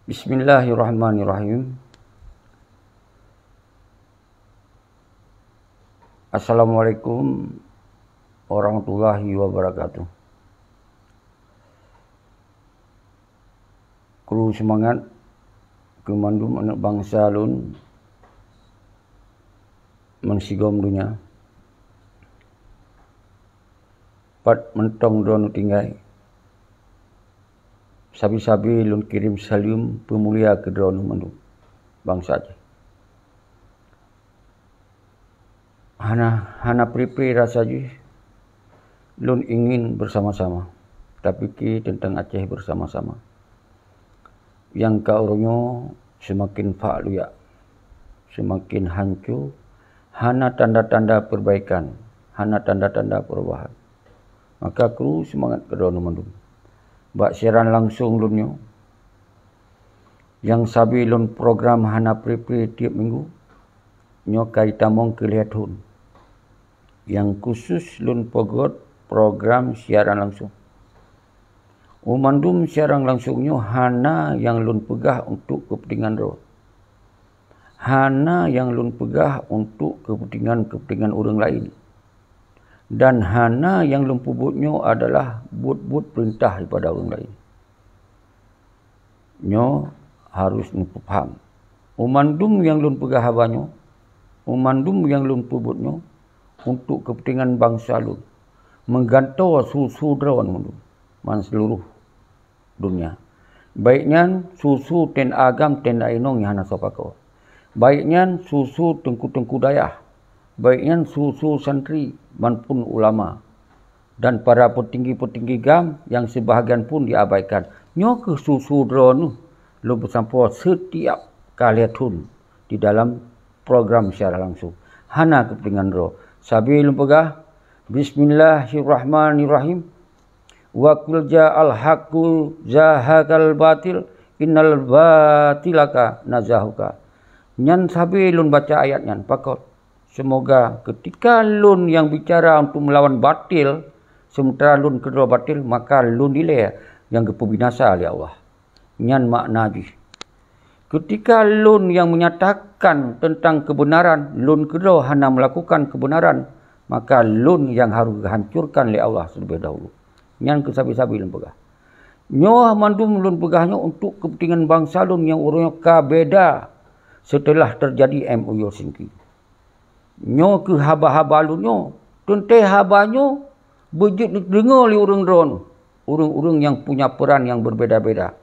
Bismillahirrahmanirrahim. Assalamualaikum warahmatullahi wabarakatuh. Kru semangat kemandum anak bangsa lun mensigom dunia. Pat mentong drone tinggai. Sabi-sabi lun kirim salam pemulia ke drone mandu bangsa je. Hana pri rasa je lun ingin bersama-sama. Tapi ki tentang Aceh bersama-sama. Yang kauronyo semakin fa'luya, semakin hancur, hana tanda-tanda perbaikan, hana tanda-tanda perubahan. Maka kru semangat ke drone mandu. Bak siaran langsung lunyo yang sabi lun program hana pri tiap minggu nyo kai tamong kelihat hun yang khusus lun pogot program siaran langsung umandum siaran langsungnya hana yang lun pegah untuk kepentingan ro, hana yang lun pegah untuk kepentingan orang lain. Dan hana yang lumpubutnya adalah but perintah daripada orang lain. Nyo harus faham. Umandum yang lun pegah habanyo, umandum yang lun pubutnya untuk kepentingan bangsa lun. Menggantau susu drawan mundu man seluruh dunia. Baiknya susu ten agam ten ainong yang hana sopako. Baiknya susu tengku dayah. Baiknya susu santri maupun ulama dan para petinggi-petinggi gam yang sebahagian pun diabaikan. Nyo ke susu drone lu bersampo setiap kaliatun di dalam program secara langsung. Hana kepentingan ro. Sabi lu pegah Bismillahirrahmanirrahim. Wa qul ja'al haqqu zahaqal batil innal batilaka nazahuka. Nyan sabi lun baca ayat nyan pakot. Semoga ketika lun yang bicara untuk melawan batil, sementara lun kedua batil, maka lun nilai yang kepebinasa oleh Allah. Nyan makna ji. Ketika lun yang menyatakan tentang kebenaran, lun kedua hanya melakukan kebenaran, maka lun yang harus dihancurkan oleh Allah terlebih dahulu. Nyan kesabi-sabi lun pegah. Nyoh mandum lun pegahnya untuk kepentingan bangsa lun yang urungnya kabeda setelah terjadi MOU Singki. Nyo ke haba-haba lunyo, tentang habanyo bejit dengar oleh orang drone, orang-orang yang punya peran yang berbeza-beza,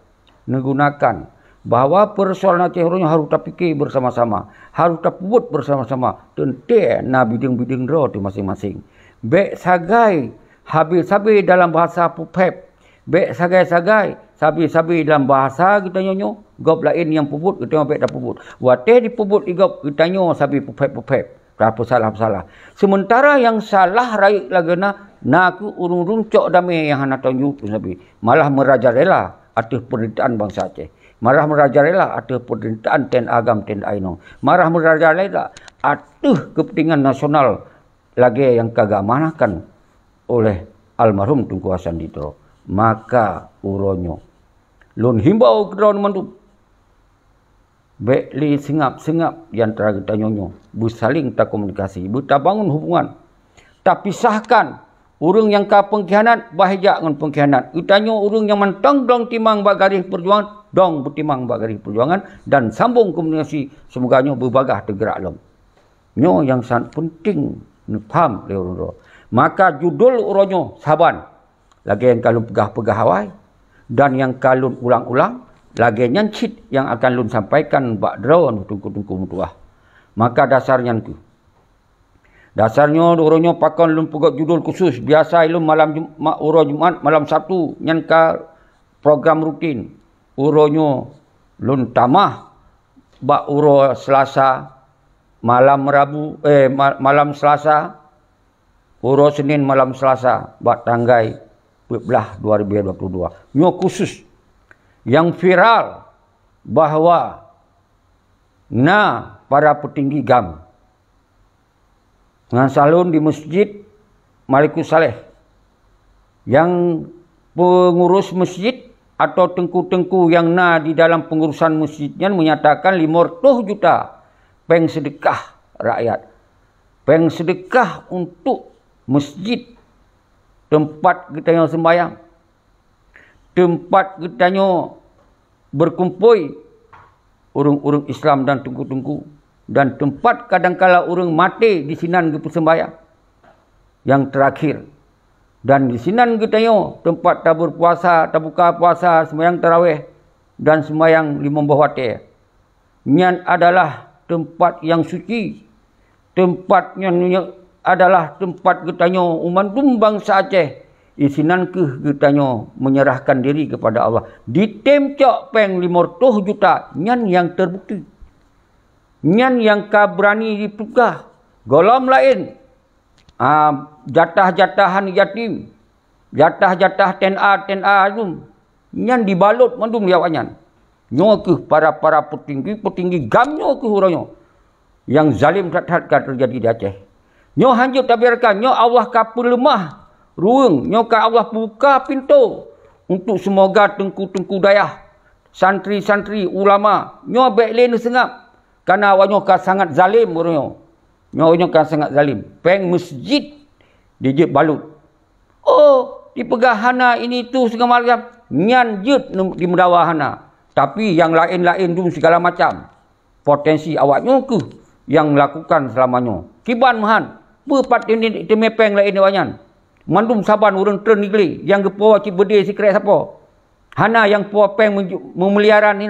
menggunakan bahawa persoalan Aceh orangnya harus terfikir bersama-sama, harus terbuat bersama-sama, tentang na biding-biding drone itu masing-masing. Bek sagai habis-habis dalam bahasa pupep, bek sagai-sagai sabi-sabi dalam bahasa kita nyonyo, gop lain yang puput kita bek dah puput. Wateh dipuput igop kita nyo sabi pupep-pupep. Apa salah. Sementara yang salah raik lagana naku urung-urung cok damai yang hana tunjuk tu sabi. Malah merajalela atas penderitaan bangsa Aceh. Malah merajalela atas penderitaan ten agam ten ainong. Malah merajalela atas kepentingan nasional lagi yang kagak manakan oleh almarhum Tunku Hasan Ditro. Maka uronyo lun himbau ke daun mandum. Bekli sengap-sengap yang antara kita nyonyo. Bersaling tak komunikasi. Tak bangun hubungan. Tak pisahkan. Orang yang ka pengkhianat, bahaya dengan pengkhianat. Kita nyo orang yang mentang dong timang bak garis perjuangan. Dong bertimang bak garis perjuangan. Dan sambung komunikasi. Semoga nyo berbagah tergerak lom. Nyo yang sangat penting. Faham oleh orang. Maka judul uronyo saban. Lagi yang kalun pegah-pegah awal. Dan yang kalun ulang-ulang. Lagi nyancit yang akan lun sampaikan bak drawan tungku-tungku mutuah. Maka dasarnya tu. Dasarnya orangnya pakai lun pegot judul khusus. Biasa lun malam Jumat malam Sabtu nyanka program rutin. Orangnya lun tamah bak uro Selasa malam Rabu malam Selasa. Uro Senin malam Selasa bak tanggai 12 2022. Nyo khusus yang viral bahawa para petinggi GAM dengan salun di masjid Malikus Saleh yang pengurus masjid atau tengku-tengku yang na di dalam pengurusan masjidnya menyatakan 500 juta peng sedekah rakyat. Peng sedekah untuk masjid, tempat kita sembahyang, tempat kita berkumpul orang-orang Islam dan tengku-tengku, dan tempat kadangkala orang mati di sinan kita sembahyang. Yang terakhir, dan di sinan kita tempat tabur puasa, tabuka puasa, sembahyang tarawih dan sembahyang 5 waktu. Nyan adalah tempat yang suci, tempatnya adalah tempat kita umat bangsa Aceh. Isinan kita menyerahkan diri kepada Allah. Ditemcok peng 500 juta. Nyan yang terbukti. Nyan yang berani ditukar. Golom lain. Jatah-jatahan yatim. Jatah-jatah TNA itu. Nyan dibalut mandum liawanyan. Nyo ke para petinggi gamnyo ke huranyo. Yang zalim tak terjadi di Aceh. Nyo hanjut tak biarkan. Nyo Allah kapul lemah. Ruang, nyoka Allah buka pintu untuk semoga tengku-tengku dayah, santri-santri, ulama, nyo baik lain sengap. Karena awak nyoka sangat zalim orangnya. Nyoka sangat zalim. Peng masjid dijep balut. Oh, dipegahana ini tu segala macam. Nyan jut di mendawahana. Tapi yang lain-lain tu segala macam. Potensi awak nyoku yang melakukan selamanya. Kiban mahan. Berpat ini temepeng lain awanyan. Mandum saban urang tren negeri yang gepo cik bede sikret siapa. Hana yang puak peng memeliaran ni.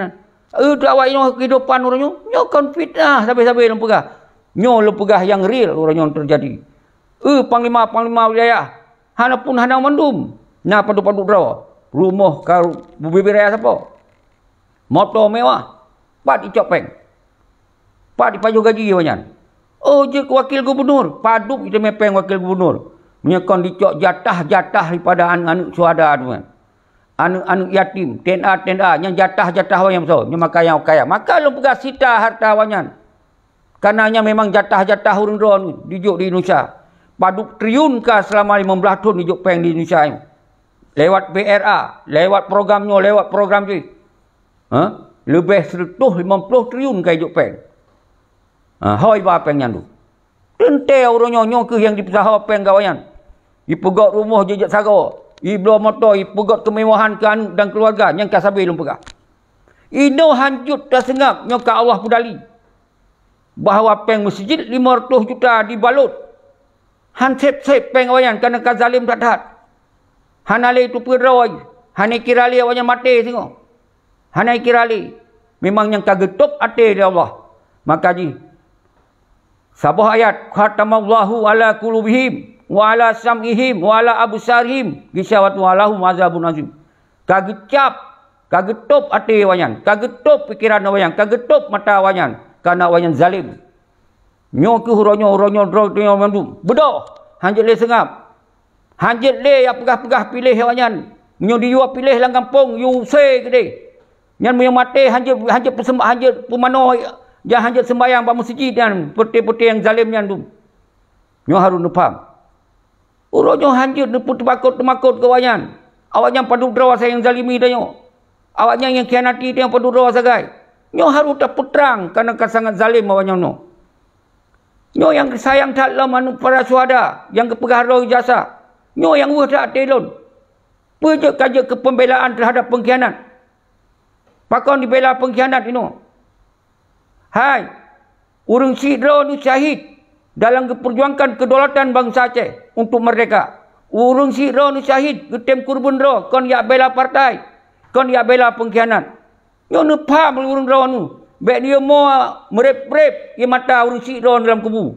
Tu awak kehidupan orangnya. Nyo kan fitnah sampai-sampai lempegah. Nyo lempegah yang real orangnya terjadi. Panglima-panglima wilayah. Hana pun hana mandum. Nah padu-padu draw. Rumah kau bubir raya siapa. Motor mewah. Pat dicok peng. Pat dipaju gaji awanyan. Oh je wakil gubernur. Paduk kita mepeng wakil gubernur. Menyekon dicok jatah-jatah daripada anak-anak syuhada tu kan. Anak-anak yatim, TNA yang jatah-jatah yang besar, yang kaya. Maka lu pegang sita harta awanyan. Karenanya memang jatah-jatah orang drone dijuk di Indonesia. Paduk triliun kah selama 15 tahun dijuk peng di Indonesia ni. Lewat BRA, lewat program tu. Lebih 150 triliun kah dijuk peng. Hoi ba peng yang tu. Tentai orang nyonyo ke yang dipesaha peng kawayan. Ipegot rumah jejak sara. Iblo motor, ipegot kemewahan ke anak dan keluarga. Yang kasabi belum pegah. Ino hanjut tersengap. Nyoka Allah pudali. Bahawa peng masjid 500 juta dibalut. Han sep-sep peng awayan. Kerana kazalim tak tahat. Hanale itu perawai. Hanai kirali awayan mati tengok. Hanai kirali. Memang yang kagetup hati dia Allah. Maka sabah ayat. Khatamallahu ala qulubihim. Wa ala sam'ihim wa ala absarihim gisawatu walahum azabun azim. Kagecap, kagetup hati awanyan, kagetup pikiran awanyan, kagetup mata awanyan karena awanyan zalim. Nyo ke huronyo drog nyo mandum. Bedoh, hanjit le sengap. Hanjit le ya pegah-pegah pilih awanyan. Nyo diua pilih lang kampung, yu se gede. Nyan yang mati hanjit persembah hanjit pemano jangan hanjit sembahyang ba masjid dan peti-peti yang zalim nyan tu. Nyo harus faham. Urutnya hanjut neput temakut ke awanyan. Awaknya padu drawa saya yang zalimi dia nyo. Awaknya yang khianati dia yang padu drawa sagai. Nyo harus tak putrang karena sangat zalim awaknya no. Nyo yang sayang tak lah manu para syuhada yang kepegahara jasa. Nyo yang tak telon. Pejak kaja kepembelaan terhadap pengkhianat. Pakon dibela pengkhianat ini. Hai. Urang sidra ni syahid dalam memperjuangkan kedaulatan bangsa Aceh untuk merdeka. Urang sidra ni syahid ketem kurban ro kon ya bela partai. Kon ya bela pengkhianat. Nyo ne paham urang ro nu. Bek dia mau merep-rep di mata urang sidra dalam kubu.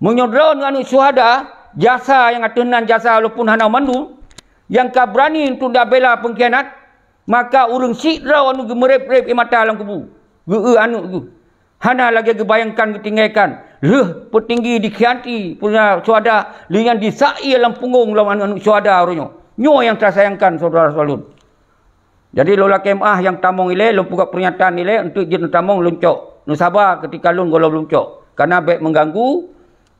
Menyodra dengan syuhada jasa yang atenan jasa walaupun hana mandu yang ka berani untuk dak bela pengkhianat, maka urang sidra anu merep-rep di mata dalam kubu. Anu tu. Hana lagi kebayangkan ketinggalkan. Petinggi dikhianati punya syuhada dengan disai dalam punggung dalam anak syuhada orangnya. Nyo yang tersayangkan saudara-saudara. Jadi lola kemah yang tamong ile lu buka pernyataan ile untuk jen tamong luncok. Nu sabar ketika lun golo luncok. Karena baik mengganggu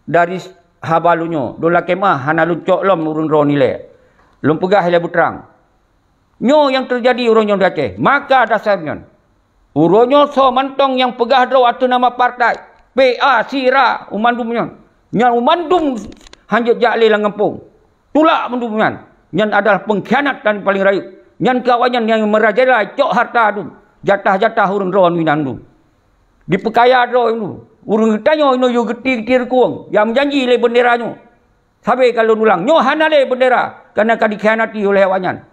dari habalunyo. Lola kemah hana luncok lom urun ron ile. Lum pegah ile butrang. Nyo yang terjadi uronyo di Aceh. Maka dasarnya uronyo so mantong yang pegah draw atau nama partai. PA Sira umandumnya. Nyan umandum hanjut jakle langampung. Tulak mendumnya. Nyan adalah pengkhianat dan paling rayu. Nyan kawanyan yang merajalela cok harta tu. Jatah-jatah urang draw winan tu. Di pekaya draw itu. Urang tanya ino yo geti-geti kuang. Yang menjanji le benderanya. Sampai kalau ulang. Nyo hana le bendera. Karena kau dikhianati oleh awanyan.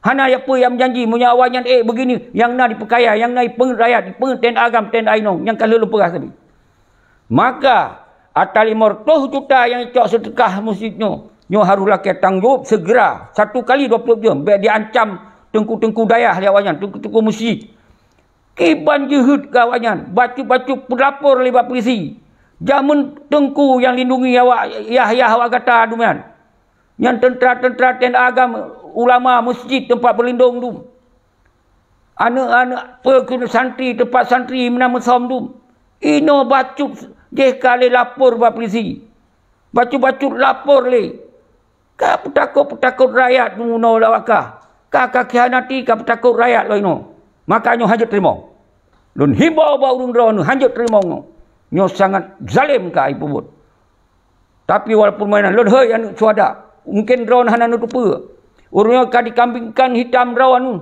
Hana apa yang menjanji punya awanyan begini. Yang na di pekaya. Yang na di pengrakyat. Di ten agam, ten ainong. Yang kalau lupa sabi. Maka atali mortoh juta yang cok sedekah masjidnya. Nyo harus laki tanggung segera. 1 kali 20 jam. Biar diancam tengku-tengku dayah awanyan. Tengku-tengku masjid. Kiban jehud kawanyan. Bacu-bacu pelapor lewat polisi. Jamun tengku yang lindungi awak. Yah awak kata dumian. Yang tentera-tentera ten agama. Ulama masjid tempat berlindung tu. Anak-anak pekun santri tempat santri menama som tu. Ino bacu dia kali lapor buat polisi. Bacu-bacu lapor le. Kau petakut rakyat tu no lawakah. Kau khianati kau petakut rakyat lo ino. Makanya hajat terima. Lun himbau bau urung draw nu hajat terima no. Nyo sangat zalim ka ibu bud. Tapi walaupun mainan lun hei anu suada. Mungkin draw hana nu tupa. Urungnya ka dikambingkan hitam draw anu.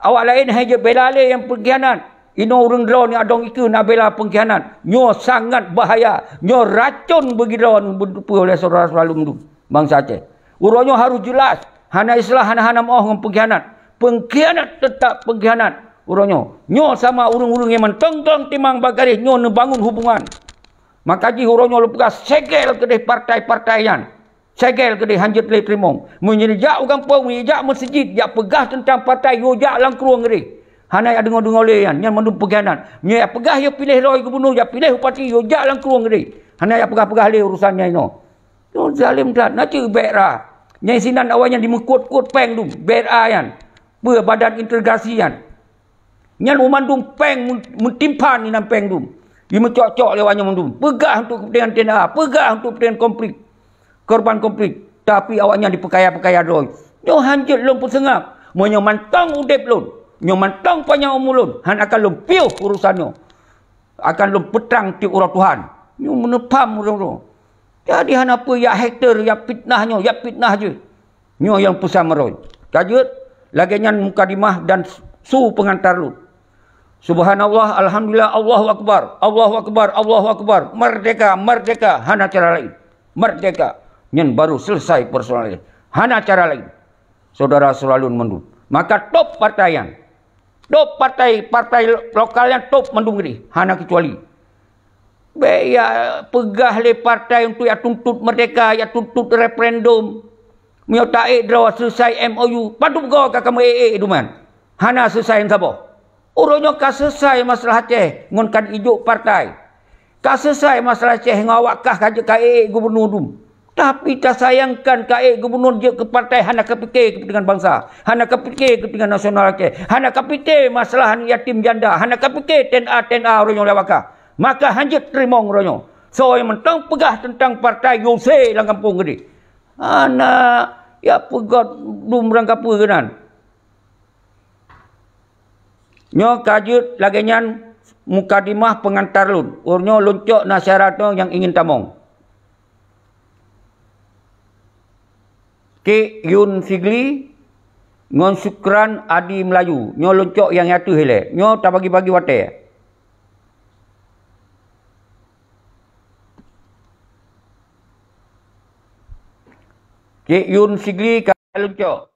Awak lain hajat belale yang pengkhianat. Ino urung draw ni adong iku nak bela pengkhianat. Nyo sangat bahaya. Nyo racun bagi draw anu bertupa oleh saudara selalu bangsa Aceh. Urungnya harus jelas. Hana islah hana moh dengan pengkhianat. Pengkhianat tetap pengkhianat. Urangnya nyo sama urung-urung yang mentong-tong timang bagaris nyo nebangun hubungan. Maka ji urangnya lepas segel ke partai-partaian. Segel ke hanjut le trimong. Menjadi jak kampung, jak masjid, jak pegah tentang partai yo jak langkruang gede. Hana ya dengar-dengar le yan yang mendum pengkhianat. Nyo ya pegah yo pilih roy gubernur, ya pilih bupati yo jak langkruang gede. Hana ya pegah-pegah le urusannya ino. Yo zalim dah naci beira. Nyai sinan awalnya dimekut-kut peng dum, beira yan. Badan integrasi yan. Nyan umandum peng mentimpan ni nam peng dum. Dia mencocok lewatnya mandum. Pegah untuk kepentingan TNA, pegah untuk kepentingan konflik. Korban konflik. Tapi awaknya dipekaya-pekaya doi. Nyo hanjut lom persengap. Monyo mantang udep lom. Nyo mantang panjang umur lom. Han akan lom piuh urusannya. Akan lom petrang ti urang Tuhan. Nyo menepam urang-urang. Jadi han apa ya hektar, ya fitnahnya, ya fitnah je. Nyo yang pesan meroi. Kajut lagi nyan mukadimah dan su pengantar lu. Subhanallah, alhamdulillah, Allahu akbar, Allahu akbar, Allahu akbar. Merdeka, merdeka, hana cara lain. Merdeka. Nyen baru selesai persoalan. Hana cara lain. Saudara selalu mendung. Maka top partaian. Top partai lokalnya top mendung ini. Hana kecuali. Ya pegah le partai untuk ya tuntut merdeka, ya tuntut referendum. Mio tae draw selesai MOU. Padu go ka kamu duman. Hana selesai sabo. Urangnya ka selesai masalah Aceh ngon kan ijuk partai. Ka selesai masalah Aceh ngawak kah kaje KAE gubernur dum. Tapi tak sayangkan KAE gubernur je ke partai hana kepikir kepentingan bangsa, hana kepikir kepentingan nasional Aceh, hana kepikir masalah yatim janda, hana kepikir TNA urangnya lawakah. Maka hanjut terima urangnya. So yang mentang pegah tentang partai Yose lang kampung gede. Ana ya pegat dum rangkap pegenan. Nyo kajut lagi nyan mukadimah pengantar lun. Urnyo luncok nasyaratnya yang ingin tamong. Ki Yun Sigli ngon Syukran Adi Melayu. Nyo luncok yang yatu hele. Nyo tak bagi-bagi wate. Ki Yun Sigli kaya luncok.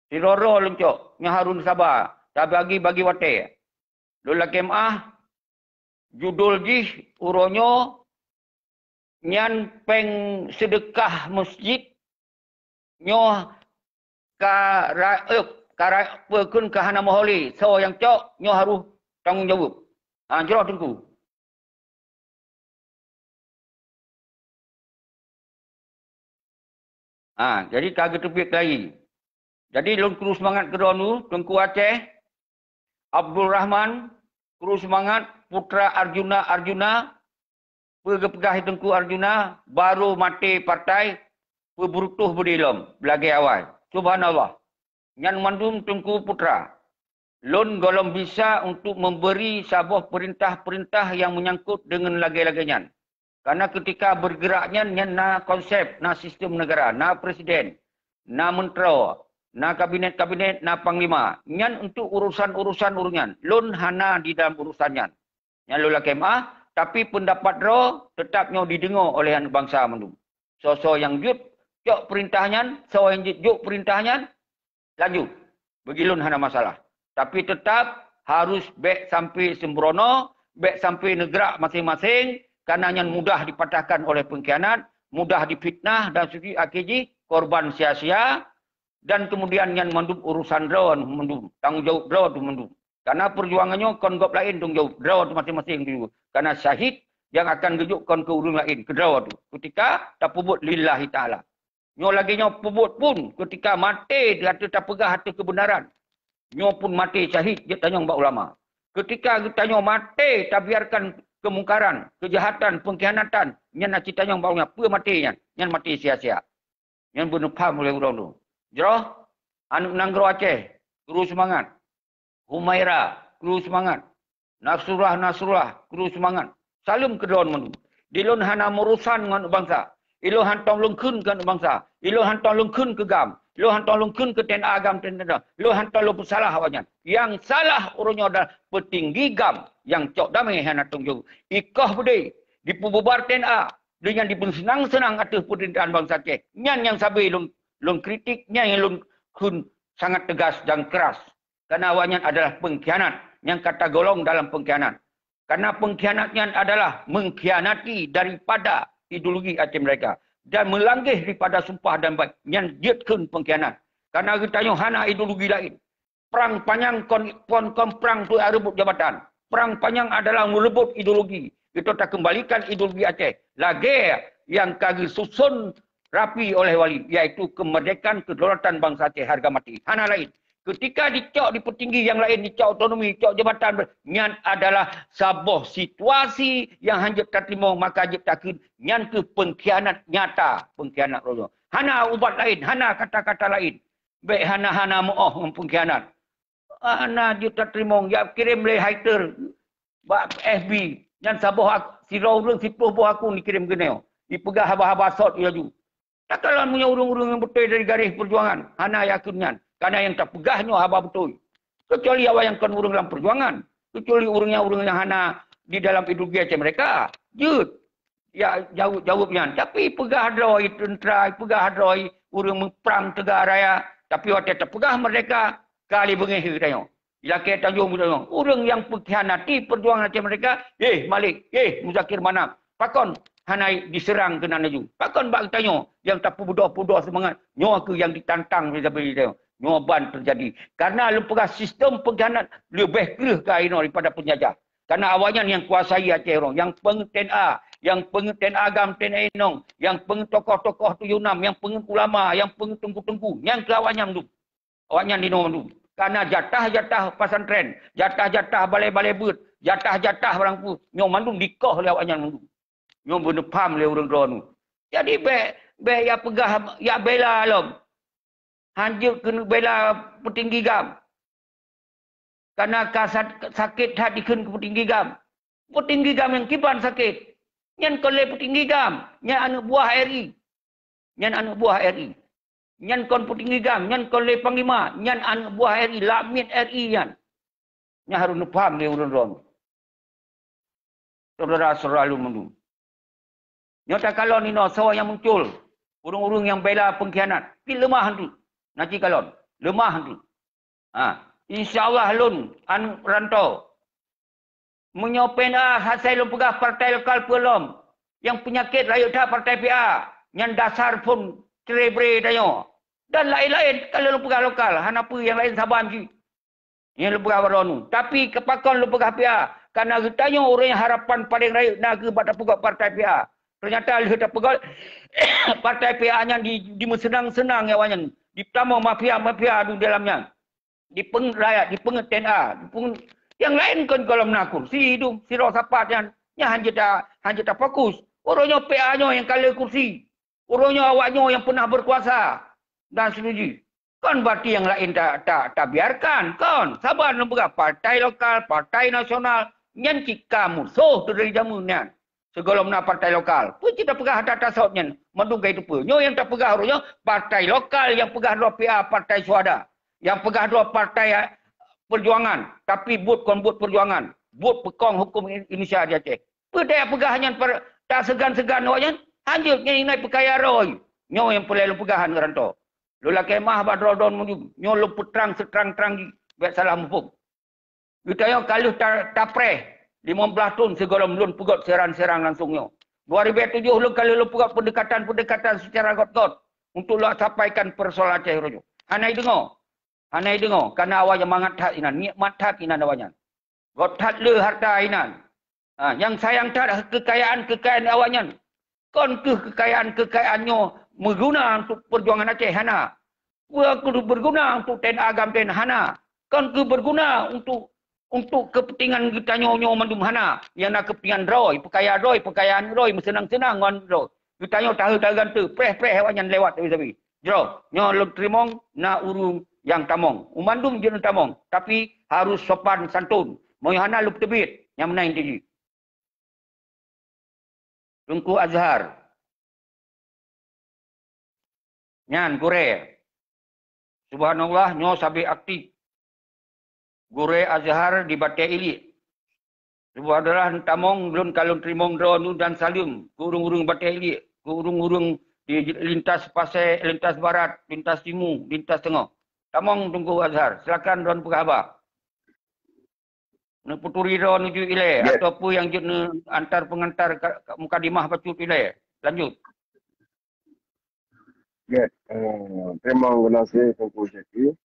Si Roro luncok, nya Harun Sabah, tak bagi wate. Lula kemah, judul jih uronyo, nyan peng sedekah masjid, nyo pekun kahana moholi, so yang cok, nyo harus tanggung jawab. Jerah tengku. Jadi kagak tepik lagi. Jadi lun kru semangat kedua nu, Tengku Aceh, Abdul Rahman, kru semangat Putra Arjuna, pegah Tengku Arjuna, baru mati partai, peburutuh berdilom, belagi awal. Subhanallah. Nyan mandum Tengku Putra. Lun golong bisa untuk memberi sebuah perintah-perintah yang menyangkut dengan lagi-laginya. Karena ketika bergeraknya, na konsep, na sistem negara, na presiden, na menteri, na kabinet-kabinet, na panglima. Nyan untuk urusan-urusan urungan. Lun hana di dalam urusannya. Nyan lula kemah, tapi pendapat ro tetapnya didengar oleh anak bangsa mandum. So yang jut, jok perintahnya, so yang jut perintahnya, lanjut. Bagi lun hana masalah. Tapi tetap harus baik sampai sembrono, baik sampai negara masing-masing, karena yang mudah dipatahkan oleh pengkhianat, mudah difitnah dan segi akhirnya korban sia-sia, dan kemudian yang mandum urusan drone, mandum tanggung jawab drone tu mandum. Karena perjuangannya kongkop lain tanggung jawab drone masing-masing dulu. Karena syahid yang akan gejukkan ke urung lain, ke drone tu. Ketika tak pubut lillahi ta'ala. Nyo lagi nyo pubut pun ketika mati dia tak pegah hati kebenaran. Nyo pun mati syahid, dia tanya mbak ulama. Ketika kita nyo mati tak biarkan kemungkaran, kejahatan, pengkhianatan, nyan nak cita nyong baunya, apa matinya? Nyan mati sia-sia. Nyan bunuh paham oleh orang tu. Jeroh, anu Nanggro Aceh, terus semangat. Humaira, terus semangat. Nasrullah, terus semangat. Salam ke daun menu. Dilun hana merusan dengan bangsa. Ilo hantong lengkun ke bangsa. Ilo hantong lengkun ke gam. Ilo hantong lengkun ke ten agam ten ten. Ilo hantong lo salah awaknya. Yang salah orangnya adalah petinggi gam yang cok damai hana tunggu. Ikah budi dipububar ten a dengan dipun senang-senang atas pemerintahan bangsa Aceh. Nyan yang sabi lung kritik, nyan yang lung kun sangat tegas dan keras. Karena awaknya adalah pengkhianat yang kata golong dalam pengkhianat. Karena pengkhianatnya adalah mengkhianati daripada ideologi Aceh mereka. Dan melanggar daripada sumpah dan baik. Yang dietkan pengkhianat. Karena kita hana ideologi lain. Perang panjang kon perang tu rebut jabatan. Perang panjang adalah merebut ideologi. Kita tak kembalikan ideologi Aceh. Lagi yang kami susun rapi oleh wali. Iaitu kemerdekaan kedaulatan bangsa Aceh harga mati. Hana lain. Ketika dicok di petinggi yang lain, dicok otonomi, dicok jabatan, nyan adalah sebuah situasi yang hanya terima, maka hanya takut nyan ke pengkhianat nyata. Pengkhianat rojo. Hana ubat lain, hana kata-kata lain. Baik hana-hana mu'oh pengkhianat. Hana dia terima, ya kirim le hater, FB, nyan sabuh sirau urang sipuh buah aku dikirim geneo. Dipegah haba-haba sot ia ju. Tak kalau punya urung-urung yang betul dari garis perjuangan, hana yakinnya. Karena yang tak pegahnya haba betul. Kecuali awak yang kan urung dalam perjuangan. Kecuali urungnya hana di dalam ideologi Aceh mereka. Jut. Ya jawabnya. Tapi pegah droi tentera, pegah droi urung perang tegak raya. Tapi waktu tak pegah mereka kali bengih tanya. Ilaki tanjung tanya. Urung yang pengkhianati perjuangan Aceh mereka. Malik. Muzakir Manap. Pakon. Hanai diserang kena naju. Pakon bak tanya. Yang tak pudoh-pudoh semangat. Nyawa ke yang ditantang. Nyoban terjadi. Karena lembaga sistem pengkhianat lebih kerah daripada penjajah. Karena awalnya yang kuasai Aceh orang. Yang pengen A, yang pengen agam ten enong, yang pengen tokoh-tokoh tu Yunam, yang pengen ulama, yang pengen tengku-tengku. Yang kelawanya menduk. Awaknya di nomor karena jatah-jatah pesantren, jatah-jatah balai-balai but, jatah-jatah orang pun. Nyom mandum dikoh oleh awaknya menduk. Nyom benepam oleh orang drone. Jadi be ya pegah, ya bela alam. Hanjur kena bela petinggi gam. Karena sakit hati kena ke petinggi gam. Petinggi gam yang kiban sakit. Nyan kolej petinggi gam. Nyan anak buah RI. Nyan anak buah RI. Nyan kon petinggi gam. Nyan kolej panglima. Nyan anak buah RI. Lamit RI nyan. Nyan harus nepam dia urun-urun. Saudara selalu mendung. Nyata kalau ni seorang yang muncul. Urung-urung yang bela pengkhianat. Tapi lemah tu. Nanti kalon, lemah tu. InsyaAllah lun, rantau. Menyopen hasil lun pegah partai lokal pelom. Yang penyakit layak tak partai PA. Yang dasar pun cerebre tanya. Dan lain-lain kalau lun pegah lokal. Hanapa yang lain saban je. Yang lun pegah waronu. Tapi kepakon lun pegah PA. Karena tanya orang yang harapan paling rakyat naga pada pegah partai PA. Ternyata lihat pegah partai PA-nya di senang-senang awalnya. Di pertama mafia-mafia di dalamnya. Di pengrakyat, di pengetena. Yang lain kan kalau menakut. Si hidung, si roh sapat yang hanya tak fokus. Orangnya PA-nya yang kalah kursi. Orangnya awaknya yang pernah berkuasa. Dan setuju. Kan parti yang lain tak biarkan. Kan sabar lembaga partai lokal, partai nasional. Nyan jika musuh tu dari jamunya. Segala mana partai lokal. Pun tidak pegah data sautnya. Menduga itu pun. Yang tak pegah harusnya partai lokal yang pegah dua PA partai suada. Yang pegah dua partai perjuangan. Tapi but perjuangan. But pekong hukum Indonesia di Aceh. Pedaya pegahnya tak segan-segan awaknya. Hanjutnya inai pekaya roy. Nyo yang perlu pegahan ngeranto. Lula kemah badrodon menuju. Nyo lu putrang seterang-terang buat salah mupuk. Kita yang kaluh tapre 15 tahun segolom lun pugot serang-serang langsung nyo. 2007 lu kalau lu pugot pendekatan secara got-got untuk lu sampaikan persoalan Aceh rojo. Hanai dengar. Karena awaknya mangat inan, nikmat hak inan awaknya. Got hat le harta inan. Yang sayang tak kekayaan awaknya. Kon kekayaan-kekayaannya berguna untuk perjuangan Aceh hana. Aku berguna untuk ten agam ten hana. Kon berguna untuk kepentingan kita nyo mandum hana. Yang nak kepentingan pekayaan roy senang-senang ngon roy. Kita nyo tahu gantu preh awaknya lewat tapi. Jero, nyo lu trimong na urung yang tamong. Umandum jeun tamong, tapi harus sopan santun. Mau hana lu tebit yang menaing tadi. Tungku Azhar. Nyan Gure. Subhanallah nyo sabi aktif. Gure Azhar di Batai Ili. Subhanallah tamong belum kalun trimong drone dan salim. Urung-urung Batai Ili. Urung-urung di lintas Pasai, lintas barat, lintas timur, lintas tengah. Tamong tunggu Azhar. Silakan drone pegahaba. Puturi drone menuju ile ataupun yang antar pengantar mukadimah patut ile. Lanjut. Terima kasih Tengku Syekh.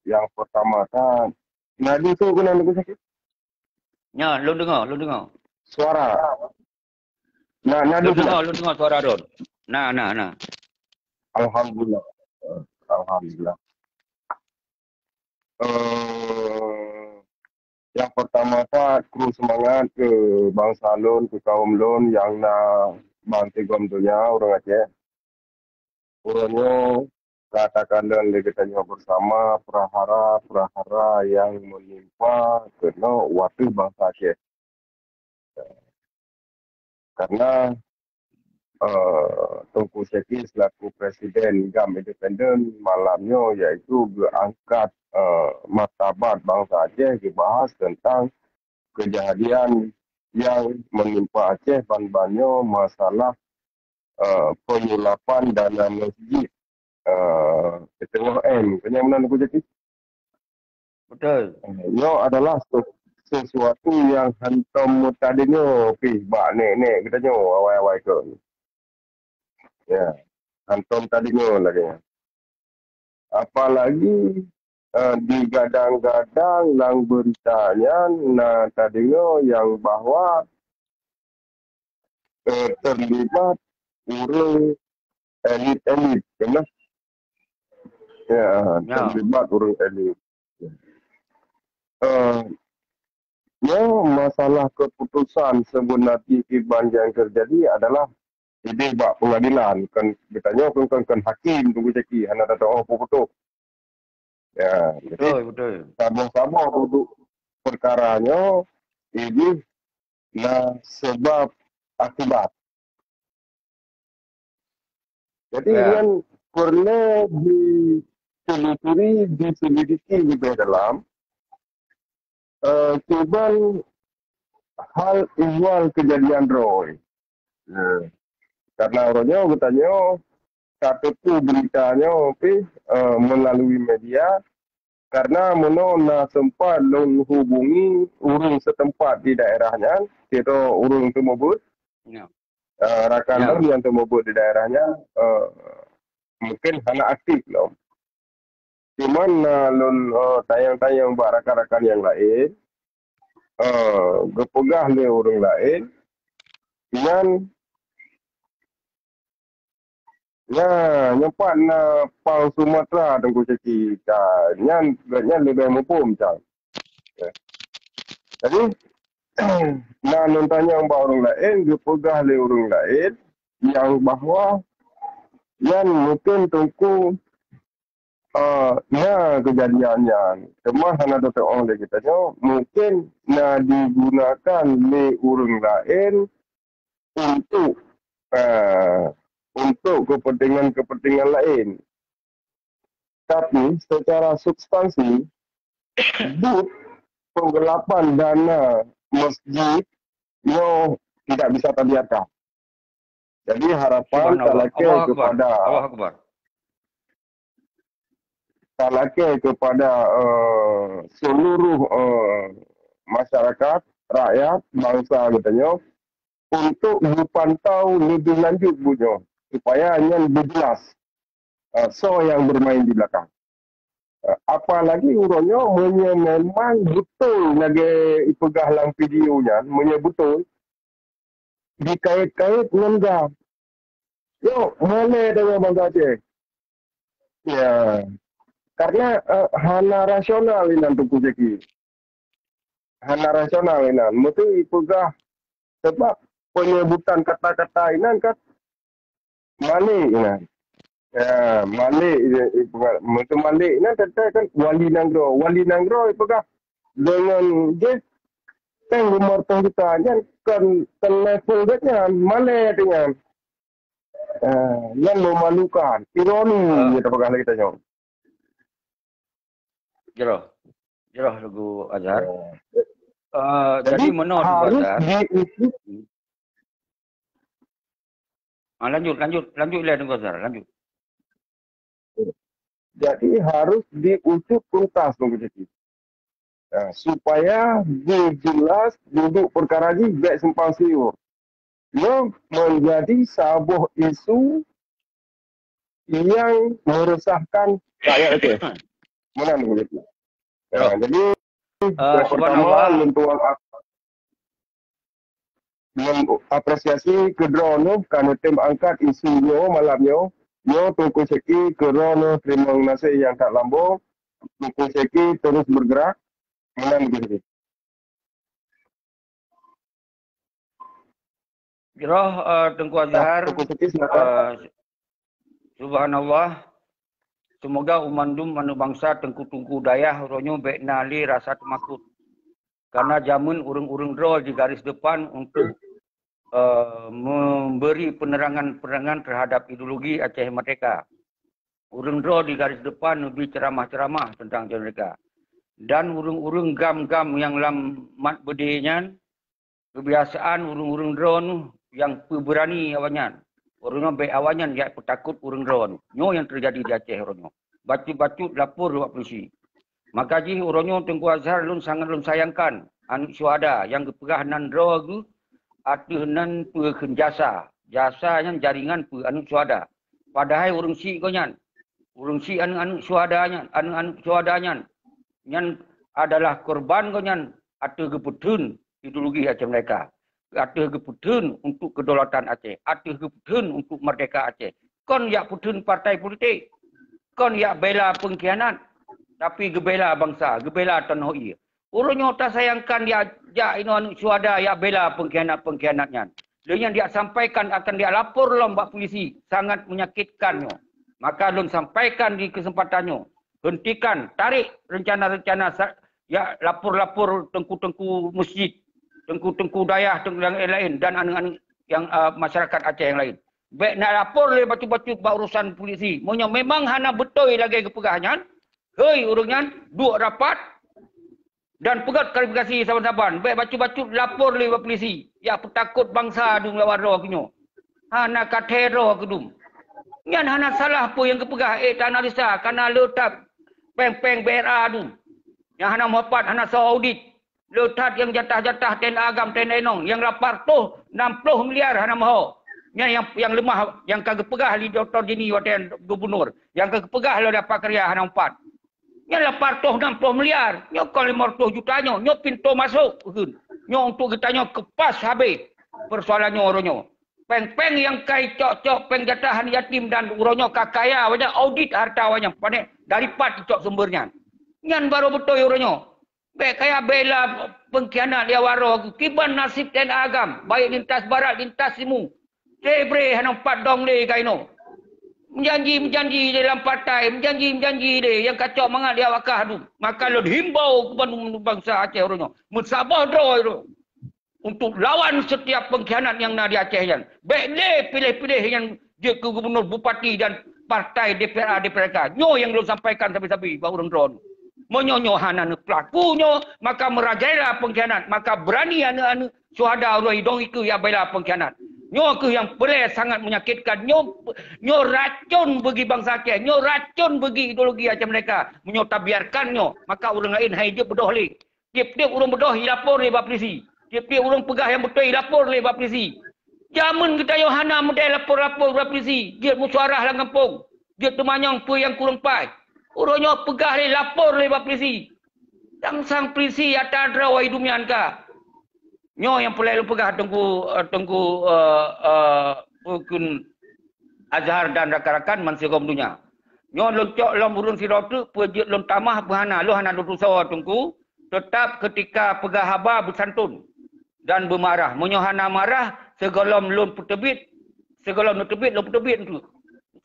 Yang pertama kan, nadi tu kena Tengku Syekh? Ya, lu dengar. Suara. Nadi lu dengar suara Don. Nah. Alhamdulillah. Yang pertama kan, kru semangat ke bangsa lon, ke kaum lon yang nak bantu gomdonya orang Aceh. Urangnya katakan dan kita bersama prahara yang menimpa kena waktu bangsa Aceh. Karena Tengku Syekh selaku Presiden GAM Independen malamnya iaitu berangkat martabat bangsa Aceh dibahas tentang kejadian yang menimpa Aceh ban-bannya masalah penyulapan dana masjid Setengah M. Kenyaman aku jadi? Betul. Ini adalah sesuatu yang hantam tadinya bak nek kita awal-awal ke. Ya, hantam tadinya lagi. Apalagi digadang-gadang lang beritanya tadinya yang bahwa terlibat urang elit-elit, kan? Ya, terlibat urang elit. Masalah keputusan sebenarnya Iban yang terjadi adalah ide bak pengadilan kan ditanya kan hakim tunggu ceki hana ada betul. Ya, betul. Sama-sama duduk perkaranya ini sebab akibat. Jadi yang perlu diselidiki lebih dalam coba hal ihwal kejadian Roy. Karena orangnya bertanya satu beritanya melalui media karena na sempat hubungi urung setempat di daerahnya, kita urung temubut, rakan yang temubut di daerahnya mungkin hanya aktif loh. Cuman tayang-tayang buat rakan-rakan yang lain, gepegah le orang lain, dengan nyempat na pang Sumatera Tengku Syekh nyan lebih mumpum macam. Jadi nantanya yang orang lain gepegah le orang lain yang bahwa Yang mungkin tungku ya kejadiannya. Cuma hanya ada orang dia kitanya mungkin digunakan oleh orang lain untuk untuk kepentingan lain. Tapi secara substansi, but penggelapan dana masjid itu tidak bisa terbiarkan. Jadi harapan talake kepada seluruh masyarakat, rakyat, bangsa katanya untuk dipantau lebih lanjut bunyo supaya hanya lebih jelas so yang bermain di belakang. Apalagi urunnya memang betul lagi ipegah dalam videonya, betul dikait-kait dengan yo boleh dengan bangsa Aceh. Ya, karena hana rasional ini untuk kujeki. Hana rasional ini, mesti ipegah sebab penyebutan kata-kata ini kan malik ini. Ya, malik itu malik ini kan wali nanggro. Wali nanggro ipegah dengan dia kan umur kita kan level dia malik dengan yang memalukan, ironi kita pegang lagi tanya. Jeroh lagu Azhar. Jadi menurut Azhar. Lanjut lah dengan Azhar, lanjut. Jadi harus diucap tuntas begitu. Supaya jelas duduk perkara ini baik simpang siur. Yang menjadi sebuah isu yang meresahkan rakyat Aceh. Mana begitu? Jadi pertama mengapresiasi kedrono karena tim angkat isunya malamnya. Yo tunggu seki kedrono terima kasih yang tak lambung. Tunggu seki terus bergerak. Mana begitu? Jeroh Tengku Azhar. Subhanallah. Semoga umandum manu bangsa tengku-tengku dayah ronyo baik nali rasa temakut. Karena jamun urung-urung drol di garis depan untuk memberi penerangan-penerangan terhadap ideologi Aceh Merdeka. Urung drol di garis depan lebih ceramah-ceramah tentang Aceh Merdeka. Dan urung-urung gam-gam yang lam mat bedenya, kebiasaan urung-urung drone yang berani awanyan. Orangnya baik awanyan, dia petakut urung drone. Nyo yang terjadi di Aceh orangnya. Batu-batu lapor buat polisi. Maka ji orangnya Tengku Azhar lun sangat lun sayangkan anak syuhada yang kepegah nan drone atau nan peken jasa. Jasanya jaringan pe anak syuhada. Padahal urung si konyan. Urung si anak-anak syuhadanya, anak-anak syuhadanya yang adalah korban konyan atau keputun ideologi Aceh mereka. Atau keputun untuk kedaulatan Aceh. Atau keputun untuk merdeka Aceh. Kon yak putun partai politik. Kon yak bela pengkhianat. Tapi gebela bangsa, gebela tanah ia. Urutnya tak sayangkan dia ino anu syuhada yak bela pengkhianat-pengkhianatnya. Dia dia sampaikan akan dia lapor lomba polisi. Sangat menyakitkannya. Maka lun sampaikan di kesempatannya. Hentikan, tarik rencana-rencana ya lapor-lapor tengku-tengku masjid. Tengku-tengku dayah, tengku yang lain dan anak-anak yang masyarakat Aceh yang lain. Baik nak lapor le batu-batu buat urusan polisi. Monya memang hana betul lagi kepegahnya. Hei urungnya dua rapat dan pegat klarifikasi saban-saban. Baik batu-batu lapor le buat polisi. Ya petakut bangsa dung lawan roh kinyo. Hana katero kedum. Nyan hana salah pun yang kepegah tak analisa karena letak peng-peng BRA tu. Yang hana muapat hana audit. Letak yang jatah-jatah ten agam ten enong yang lapar tu 60 miliar hana mahu. Yang lemah yang kagak pegah li Dr. Jini Watan Gubernur. Yang kagak pegah lo dapat kerja hana 4. Yang lapar tu 60 miliar. Nyo kalau 50 jutanya nyo pintu masuk. Nyo untuk kitanya kepas habis persoalannya orangnya. Peng-peng yang kai cok-cok peng jatahan yatim dan urangnya kakaya banyak audit harta banyak pandai dari pat cok sumbernya. Nyan baru betul urangnya. Baik kaya bela pengkhianat dia waro kiban nasib dan agam baik lintas barat lintas timur. Tebre hanam pat dong le kaino. Menjanji dalam partai, menjanji dia yang kacau mangat dia wakah tu. Maka lo himbau kepada bangsa Aceh orangnya. Musabah draw itu. Untuk lawan setiap pengkhianat yang nak di Aceh kan. Baik dia pilih-pilih yang dia ke gubernur, bupati dan partai DPRK. Nyo yang lo sampaikan sabi-sabi bahawa orang draw. Menyo hanan pelakunya, maka merajailah pengkhianat. Maka berani anak-anak suhada orang hidung itu yang bela pengkhianat. Nyo ke yang boleh sangat menyakitkan. Nyo racun bagi bangsa Aceh. Nyo racun bagi ideologi Aceh mereka. Nyo tak biarkan nyo. Maka orang lain hai dia berdoh leh. Tiap-tiap orang berdoh lapor leh bab polisi. Tiap-tiap orang pegah yang betul lapor leh bab polisi. Jamun kita Yohana model lapor-lapor bab polisi. Dia musyarah lah kampung. Dia temanyang apa yang kurang pai. Orangnya pegah leh lapor leh bab polisi. Dan sang polisi atas rawai dumian ka. Nyo yang pelai pegah tengku Ukun Azhar dan rakan-rakan mansirom dunia. Nyo loncok lom urun sirau tu pejut lom tamah berhana lo hana duduk sawa tengku tetap ketika pegah haba bersantun dan bermarah. Menyo hana marah segolom lom petebit segolom petebit lom petebit tu.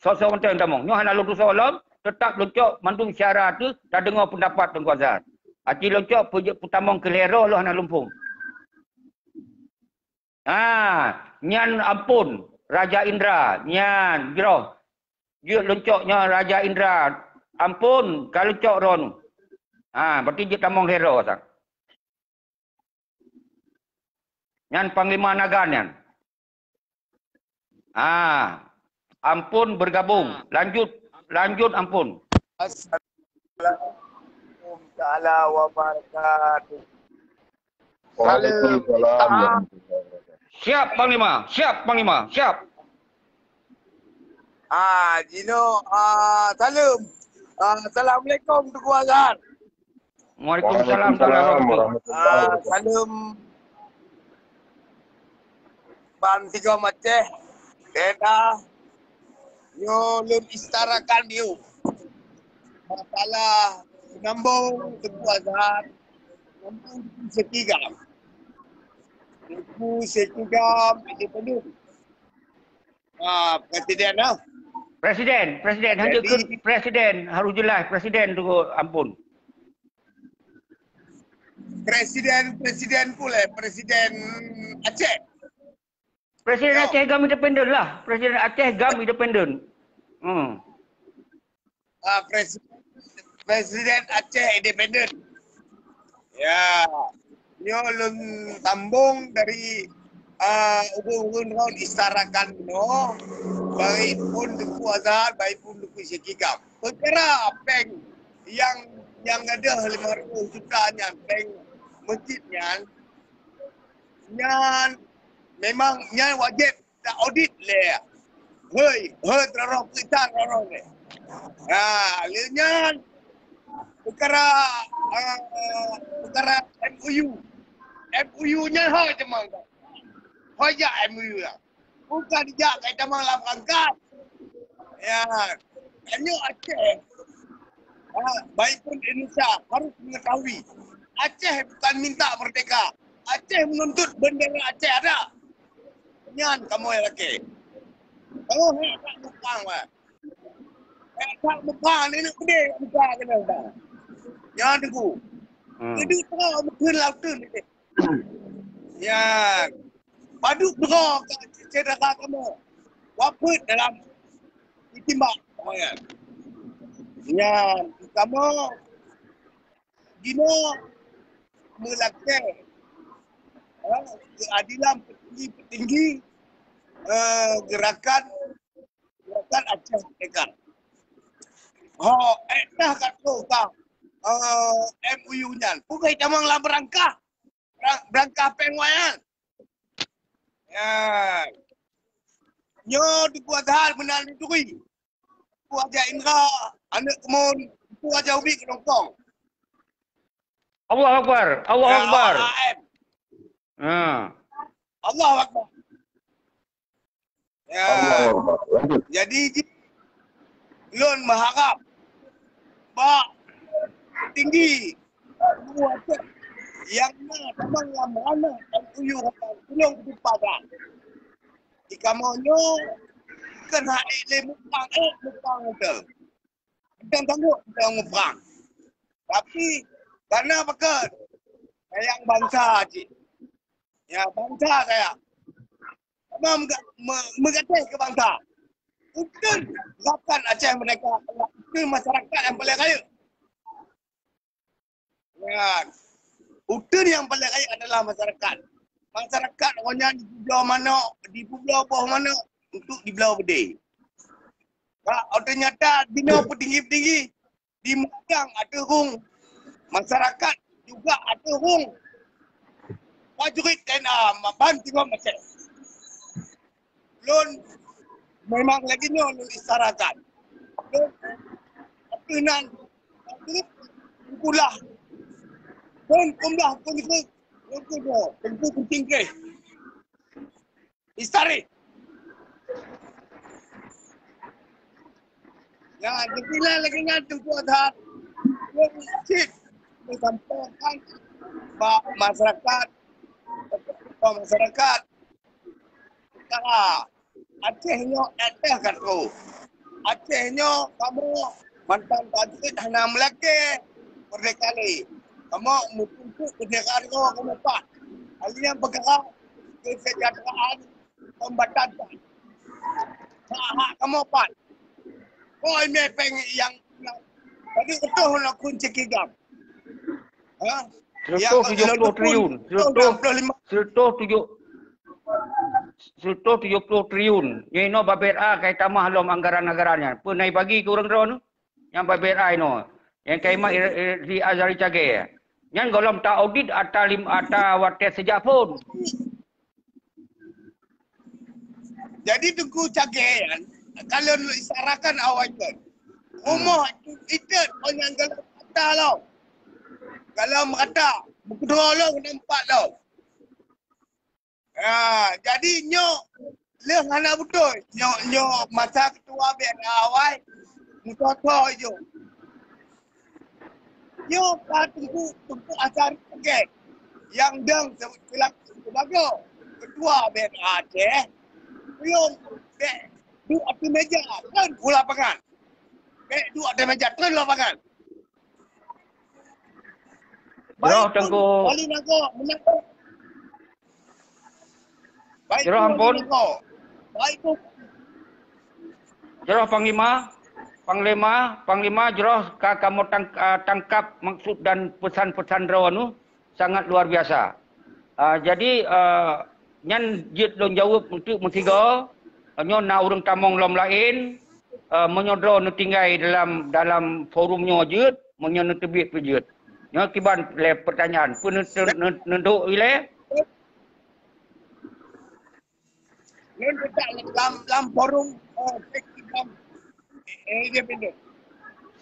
Sosok orang tamong. Nyo hana duduk sawa lom tetap loncok mandung syara tu tak dengar pendapat tengku Azhar. Aci loncok pejut putamong kelero lo hana lumpung. Nyan ampun Raja Indra, nyan giroh. Dia loncoknya Raja Indra. Ampun kalau cok ron. Berarti dia tamong hero sang. Nyan Panglima Nagan nyan. Ampun bergabung. Lanjut ampun. Assalamualaikum wabarakatuh. Waalaikumsalam. Siap Panglima, siap. Jino, salam. Assalamualaikum Tuku Azhar. Waalaikumsalam. Salam. Ban tiga Aceh. Kena yo lum istarakan dia. Masalah nambung Tuku Azhar. Nambung setigam. Tuku setigam independen. Presiden lah. Presiden hanya ke presiden harus jelas presiden tu ampun. Presiden pula Presiden Aceh. Presiden Aceh Gam independen lah. Presiden Aceh Gam independen. Presiden Aceh independen. Ya. Nyo lun tambung dari ubun raun istarakan no. Baik pun Tuku Azhar, baik pun Tuku Syekigam. Perkara bank yang ada 500 juta nyan bank masjid nyan memang nyan wajib tak audit le. Hei terorong kita terorong le. Le nyan perkara MOU nya hoi temang. Hoi ja MOU lah. Bukan dijak kat temang lah perangkat. Ya. Hanya Aceh. Baik pun Indonesia harus mengetahui. Aceh bukan minta merdeka. Aceh menuntut bendera Aceh ada. Nyan kamu yang lelaki. Kamu tak bukang lah. Tak bukang ni nak pedih kat muka kena tak. Nyan tunggu. Kedua tengah mungkin lautun ni. Nyan. Padu berah kat cedera kamu. Waput dalam ditimbak. Nyan. Kamu Gino melakukan keadilan petinggi gerakan Aceh Merdeka. Dah kat tu kau MOU nya. Bukan tamang lah berangkah pengwayan. Ya. Nyo Tuku Azhar menang ditui. Tuku Azhar Indra anak kemun Tuku Azhar Ubi ke Hongkong. Allah Akbar. Allah Akbar. Ya. Jadi Lon mengharap bak tinggi buat yang memang mana MOU tolong dipakai. Jika maunya Kan hak mupang betul. Kita tangguh kita mupang. Tapi karena apa? Sayang bangsa cik. Ya bangsa saya. Memang mengatih ke bangsa. Bukan lakukan Aceh mereka. Itu masyarakat yang paling kaya. Ya. Utun yang paling kaya adalah masyarakat. Masyarakat orangnya di pulau mana, di pulau bawah mana, untuk di Belau Bedil. Ternyata dina petinggi-petinggi di Madang ada hong. Masyarakat juga ada hong. Prajurit TNA bantu Aceh. Lon memang lagi ni lon isarakan. Lon apinan kulah. Lon kumlah kulit. Lon kucing ke. Istari. Ya, bila lagi ngantuk tuan. Lon cip disampaikan masyarakat Acehnya kan tu. Acehnya kamu mantan prajurit hana Melaka merdeka ni. Kamu untuk merdeka ni kamu empat. Alihnya bergerak kesejahteraan pembatasan. Hak kamu empat. Kau ini yang tadi betul nak kunci kigam. Ha? 170 triliun. 170 triliun. Yang babera kay tamah lom anggaran-anggarannya. Punai bagi ke orang ron. Yang babera ino. Yang kay ma di Azari Cage. Yang golom ta audit ata watet sejak pun. Jadi tunggu Cage kan. Kalau isarakan awal kan. Rumah itu orang kalau kata lo. Kalau merata, berdua lo, nampak lo. Jadi nyok, leh anak betul. Nyok masa ketua biar awal, mutoto je. Nyok tunggu acara pakai. Yang deng sebagai ketua biar Aceh, belum duduk atas meja, kan pula lapangan. Duduk atas meja, kan lapangan. Jero tengku. Jero ampun. Jero Panglima jero kamu tangkap maksud dan pesan-pesan rawanu sangat luar biasa. Jadi nyan jit don jawab untuk mentiga nyo na urang tamong lom lain menyodro nu tinggai dalam forumnya jit menyo tebit jit. Nyo kiban le pertanyaan pun nenduk ile. Nen dalam forum independen.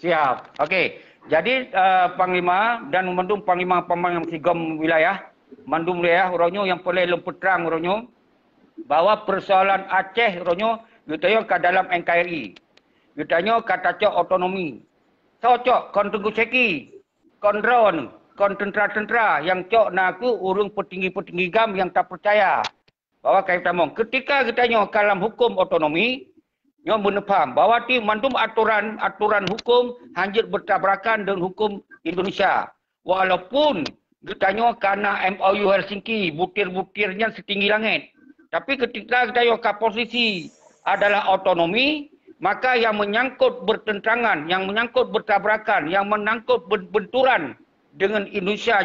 Siap. Okey. Jadi Panglima dan mandum Panglima Pemang Sigom wilayah mandum wilayah uronyo yang boleh lemput terang uronyo bahwa persoalan Aceh uronyo yutayo ke dalam NKRI. Yutanyo kata cok otonomi. Cocok kon tunggu ceki. Kon drone, kon tentera-tentera yang cok naku urung petinggi-petinggi gam yang tak percaya bahwa kait tamong ketika kita nyo dalam hukum otonomi nyo menepam bahwa ti mandum aturan hukum hancur bertabrakan dengan hukum Indonesia walaupun kita nyo karena MOU Helsinki butir-butirnya setinggi langit tapi ketika kita nyo ke posisi adalah otonomi maka yang menyangkut bertentangan, yang menyangkut bertabrakan, yang menyangkut benturan dengan Indonesia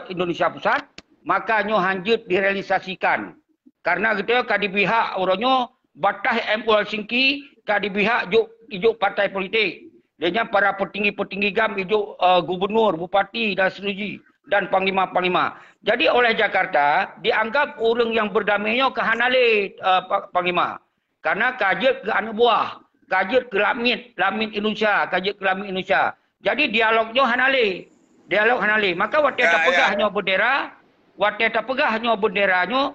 Indonesia Pusat, maka nyo hanjut direalisasikan. Karena kita kadi pihak orangnya batas MOU Helsinki, kadi pihak ijuk partai politik. Dia para petinggi-petinggi gam ijuk gubernur, bupati dan seterusnya dan panglima-panglima. Jadi oleh Jakarta dianggap orang yang berdamainya ke Hanale Panglima. Karena kajet ke anak buah, kajet ke lamit Indonesia, kajet ke lamit Indonesia. Jadi dialognya Hanale. Maka waktu terpegahnya bendera,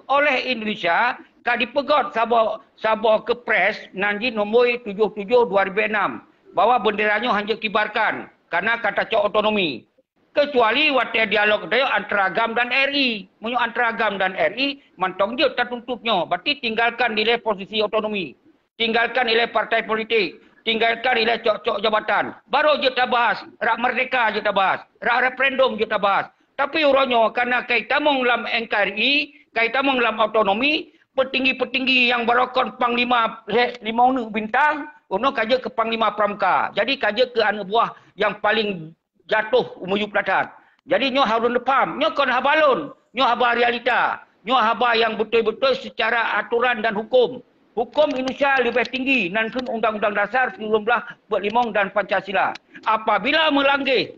oleh Indonesia, kadi pegot sabah kepres nanti nombor 77 2006 bahwa benderanya hanya kibarkan karena kata cok otonomi. Kecuali waktu dialog dia antara agam dan RI. Menyo antara agam dan RI, mantong dia tertuntutnya. Berarti tinggalkan nilai posisi otonomi. tinggalkan oleh partai politik, tinggalkan oleh cok-cok jabatan. Baru kita bahas, rak merdeka kita bahas, rak referendum kita bahas. Tapi uronyo karena kaitan dalam NKRI, kaitan dalam autonomi, petinggi-petinggi yang berokon Panglima 5 bintang, uno kaja ke Panglima Pramuka. Jadi kaja ke anak buah yang paling jatuh umuyu pelatan. Jadi nyo harus faham, nyo kon habalun, nyo haba realita, nyo haba yang betul-betul secara aturan dan hukum. Hukum Indonesia lebih tinggi nanti Undang-Undang Dasar 1945 dan Pancasila. Apabila melanggar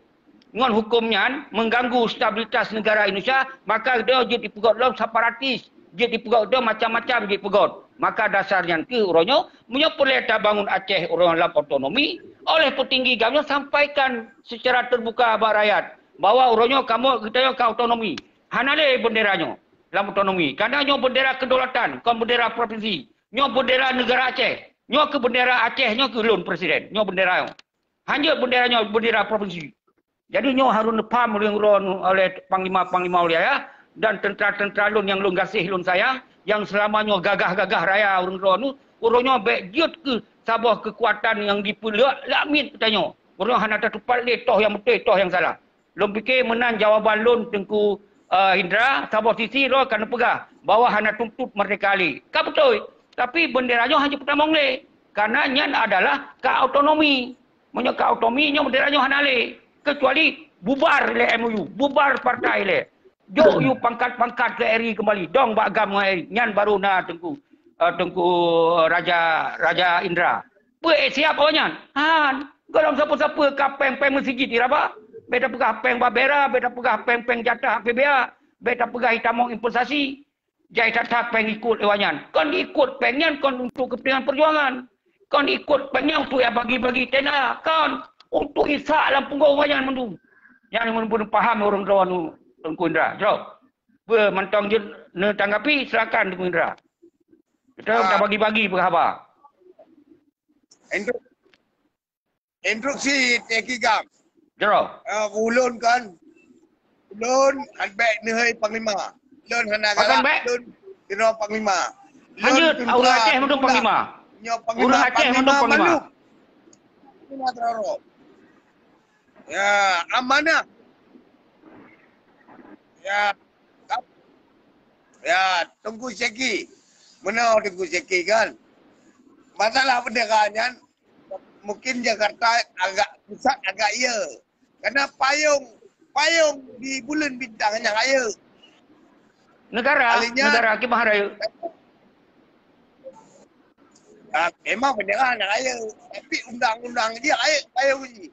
dengan hukumnya mengganggu stabilitas negara Indonesia, maka dia jadi pegot dalam separatis, jadi pegot dia macam-macam jadi pegot. Maka dasarnya ke orangnya menyepuleta bangun Aceh orang dalam otonomi oleh petinggi gamnya sampaikan secara terbuka kepada rakyat bahwa orangnya kamu kita ke otonomi. Hanale benderanya dalam otonomi. Karena nyo bendera kedaulatan, kon bendera provinsi. Nyo bendera negara Aceh. Nyo ke bendera Aceh, nyo ke lun presiden. Nyo bendera. Hanya benderanya bendera provinsi. Jadi nyo harus paham oleh panglima-panglima wilayah dan tentera-tentera lun yang lun gasih lun saya yang selamanya gagah-gagah raya urung-urung urungnya bejut ke sabah kekuatan yang dipelak lakmin katanya. Urung hana tepat le toh yang betul toh yang salah. Lun fikir menang jawaban lun Tengku Indra sabah sisi lo kena pegah bahwa hana tuntut merdeka ali. Ka betul. Tapi benderanya hanya pertama le. Karena nyan adalah ke autonomi. Menyo ke autonomi nyo benderanya hana le. Kecuali bubar le MOU, bubar partai le. Jo you pangkat-pangkat ke RI kembali. Dong bak agam dengan RI. Nyan baru na Tengku Raja Indra. Siap awanyan. Han, kalau siapa-siapa kapeng-peng masjid diraba. Beta pegah peng babera, beta pegah peng-peng jatah PBA, beta pegah hitamong impulsasi. Jai tak peng ikut awanyan. Kon ikut pengnya kon untuk kepentingan perjuangan. Kon ikut pengnya untuk yang bagi-bagi tena. Kon untuk isak dalam punggung awanyan mendu. Yang pun paham orang kawan Tengku Indra. Jauh. Mantang je tanggapi silakan Tengku Indra. Kita dah bagi-bagi berkhabar. Instruksi Tekigam. Jauh. Ulun kan. Ulun hanbek nehai Panglima. Ulun hanagalak. Ulun kira Panglima. Hanya orang Aceh mendung Panglima. Orang Aceh mendung Panglima. Panglima terorok. Ya, amanah. Ya, Tengku Seki. Mana Tengku Seki kan? Masalah benderanya mungkin Jakarta agak pusat agak iya. Karena payung di bulan bintang hanya kaya. Negara Kemah Raya. Memang bendera hanya kaya. Tapi undang-undang dia kaya payung ni.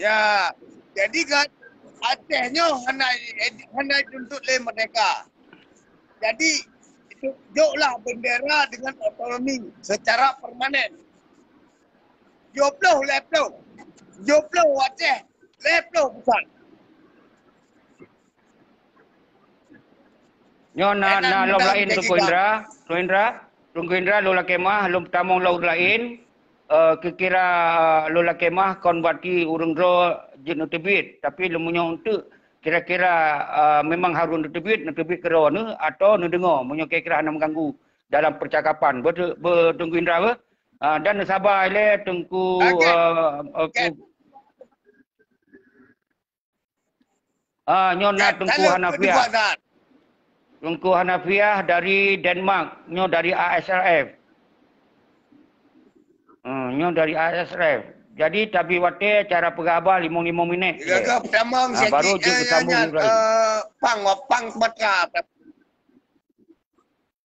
Ya, jadi kan Acehnya hanya tuntut le merdeka. Jadi tunjuklah bendera dengan otonomi secara permanen. Joplo Aceh, leplo pusat. Nyo na lom lain Tengku Indra lola kemah lom tamong laut lain. Kira lola kemah kon bati urung ro jen tebit tapi lemunyo untuk kira-kira memang harus tebit kero ne atau ne dengar munyo kira-kira hana mengganggu dalam percakapan Tengku Indra apa dan sabar le Tengku nyo na Tengku Hanafiah. Tengku Hanafiah dari Denmark, nyo dari ASRF. Nyo dari ASRF. Jadi tapi wate cara pegabah 5 minit. Jaga pertama baru je bersambung lagi. Pang Sumatera.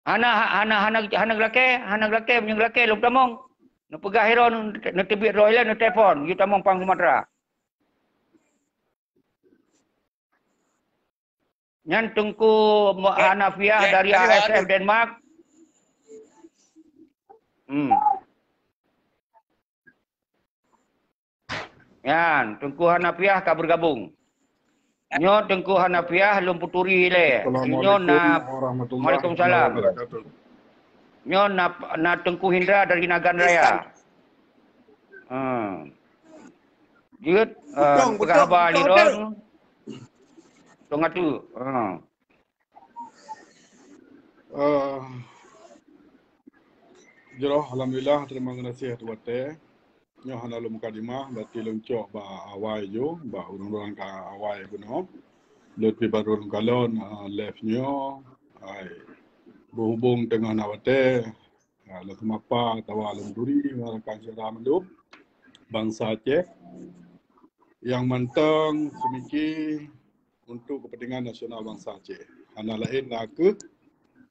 Hana gelake punya gelake lu tamong. Nu pegah hero nu tebit roilan nu telefon, you tamong Pang Sumatera. Nyan Tengku Hanafiah dari ASF Denmark. Yan, Tengku Hanafiah ka bergabung. Nyo Tengku Hanafiah lum puturi le. Nyo na Waalaikumsalam. Nyo na Tengku Hindra dari Nagan Raya. Jut pegahaba liron. Tongatu. Jero alhamdulillah terima kasih tu wate. Nyo hana lu mukadimah berarti luncok ba awai jo ba urang-urang ka awai kuno. Lut pi baru galon left nyo ai berhubung dengan awate lalu mapa tawa alam duri marakan sira mendup bangsa Aceh yang mantang semiki untuk kepentingan nasional bangsa Aceh. Hana lain nak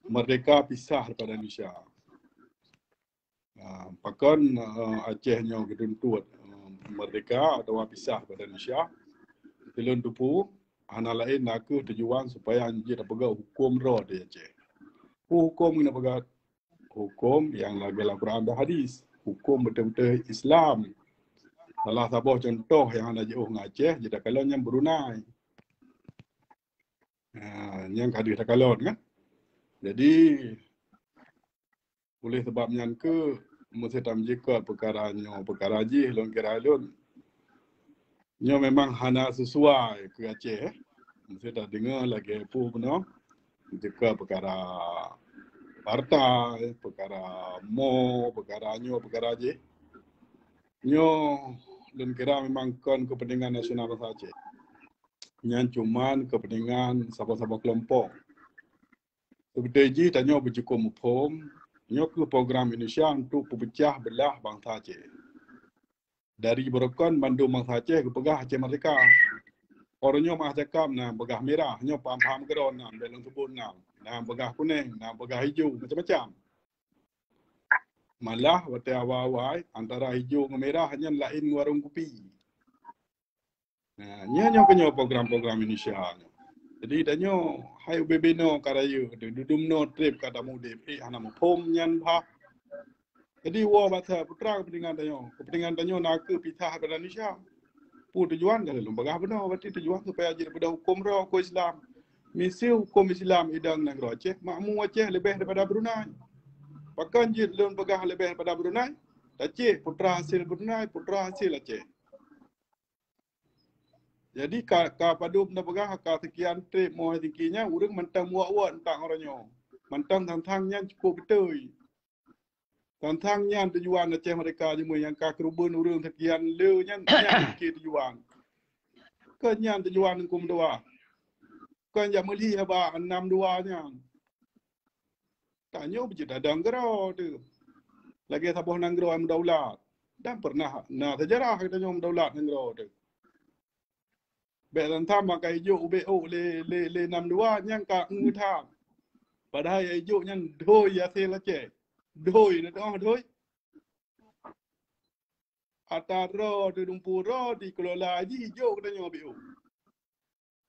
merdeka pisah daripada Indonesia. Pakan Aceh nyo ketuntut merdeka atau pisah daripada Indonesia. Tilun tupu hana lain nak tujuan supaya anjir dapat hukum roh di Aceh. Hukum kena pegat hukum yang lagi Al-Quran dan hadis. Hukum betul-betul Islam. Salah satu contoh yang ada jauh Aceh, jadi kalau yang Brunei. Yang hadir takalon kan. Jadi oleh sebabnya ke mesti tam jika perkara haji lon kira lon nyo memang hana sesuai ke Aceh. Mesti tak dengar lagi apa benar jika perkara partai, perkara perkara haji. Nyo lon kira memang kon kepentingan nasional bangsa Aceh. Yang cuman kepentingan sahabat-sahabat kelompok. Seperti tanya bercukup hukum, nyo ke program Indonesia untuk pecah belah bangsa Aceh. Dari berokon bandu bangsa Aceh ke pegah Aceh Merdeka. Orangnya mah cakap nah pegah merah, nyo paham-paham keron nah belum sebut nah pegah kuning, nah pegah hijau macam-macam. Malah waktu awal-awal antara hijau dengan merah hanya lain warung kopi. Nah, nyo kenyo program-program Indonesia. Jadi danyo hai bebeno karayu dudum no trip kata mudip hana pom nyan pha. Jadi wa bahasa putra kepentingan danyo nak ke pisah pada Indonesia. Tujuan dah lembaga benar berarti tujuan supaya jadi pada hukum roh ko Islam. Misi hukum Islam idang negara Aceh, makmum Aceh lebih daripada Brunei. Bahkan jid lon pegah lebih daripada Brunei. Aceh putra hasil Brunei, putra hasil Aceh. Jadi padu benda pegah sekian trip mau tingginya urang mentang muak-muak entang orangnya. Mentang tantangnya cukup betul. Tantangnya tujuan Aceh mereka semua yang kerubun urang sekian leunya nya tujuan. Kenyan tujuan hukum doa. Kan yang meli haba 62 nya. Tanya berjeda danggero tu. Lagi sabah nanggero mendaulat. Dan pernah sejarah kita nyom mendaulat nanggero tu. Belan tham makai hijau UBO le 62 yang ka ngutang. Padahal hijau yang doi hasil Aceh. Doi na tengah doi. Ataro di Lumpur di kelola haji hijau katanya UBO.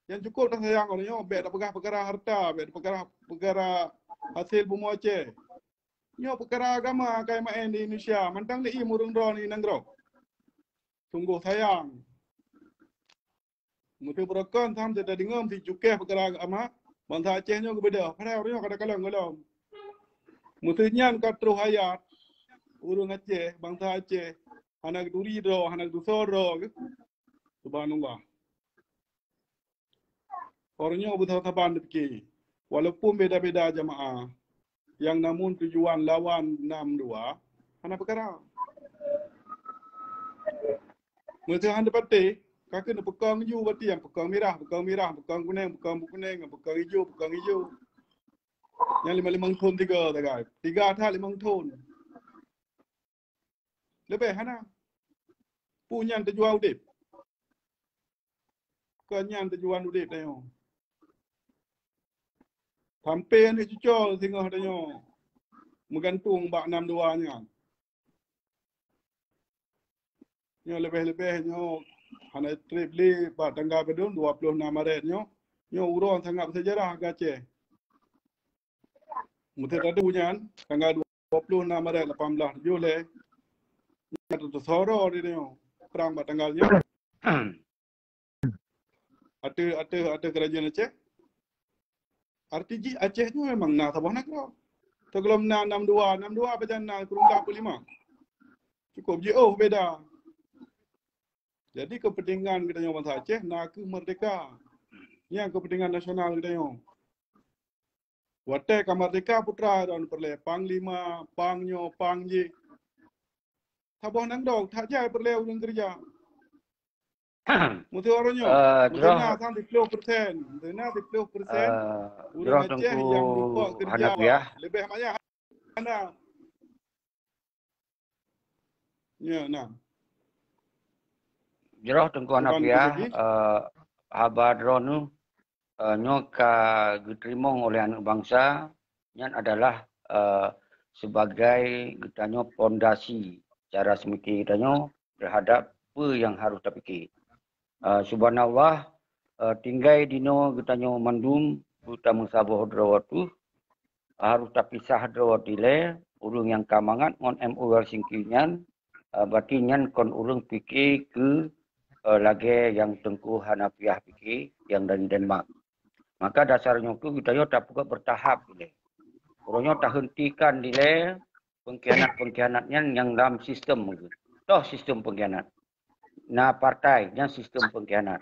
Yang cukup dah sayang orangnya bet dah perkara harta, bet perkara hasil bumi Aceh. Nyo perkara agama kai main di Indonesia, mantang ni murung ro ni nanggro. Sungguh sayang. Mutu berokon tham dah dengar mesti cukeh perkara agama, bangsa Aceh nyo berbeza. Padahal orangnya kadang-kadang mutu nyan ka terus hayat urung Aceh, bangsa Aceh, anak duri ro, anak dusoro. Subhanallah. Orangnya betul taban fikir. Walaupun beda-beda jamaah, yang namun tujuan lawan 62, mana perkara. Mereka hendak pati, kakak nak pekang hijau berarti yang pekang merah, pekang kuning, pekang hijau. Yang 5 ton 3 tak 3 tak 5 ton. Lebih mana? Punya tujuan udip. Kenyan tujuan udip tayo. Sampai ni cucol tengah tayo. Menggantung bak 62 nya. Nyo lebih-lebih nyo hana trip li bak tanggal bedun 26 Maret nyo urang sangat bersejarah ke Aceh. Mesti ada punya tanggal 26 Maret 18 Julai. Ada soro dia nyo. Perang bak tanggalnya. Ada kerajaan Aceh. RTG Aceh tu memang nak sabah nak kau. Sebelum 62 macam nak kurung 45. Cukup je beda. Jadi kepentingan kita yang bangsa Aceh nak ke merdeka. Yang kepentingan nasional kita yang. Wate Kamardika Putra dan perle Panglima, Pangnyo, Pangji. Tabah nang dog, tak jai perle urang kerja. Mutu orangnya, mudena kan 30%, mudena 30%. Urang Aceh yang lupa kerja lebih banyak anda. Ya, nah. Jerah tengku Hanafiah, habar drone nyoka diterima oleh anak bangsa yang adalah sebagai katanya pondasi cara semikir katanya terhadap apa yang harus kita fikir. Subhanallah, tinggai dino katanya mandum kita musabah drawatu harus tapisah drawatile urung yang kamangat ngon MU singkinyan berarti nyan kon urung fikir ke lagi yang tengku Hanafiah fikir yang dari Denmark. Maka dasarnya itu kita tak buka bertahap dile. Orangnya tak hentikan dile pengkhianat-pengkhianatnya yang dalam sistem itu. Toh sistem pengkhianat. Nah partai yang sistem pengkhianat.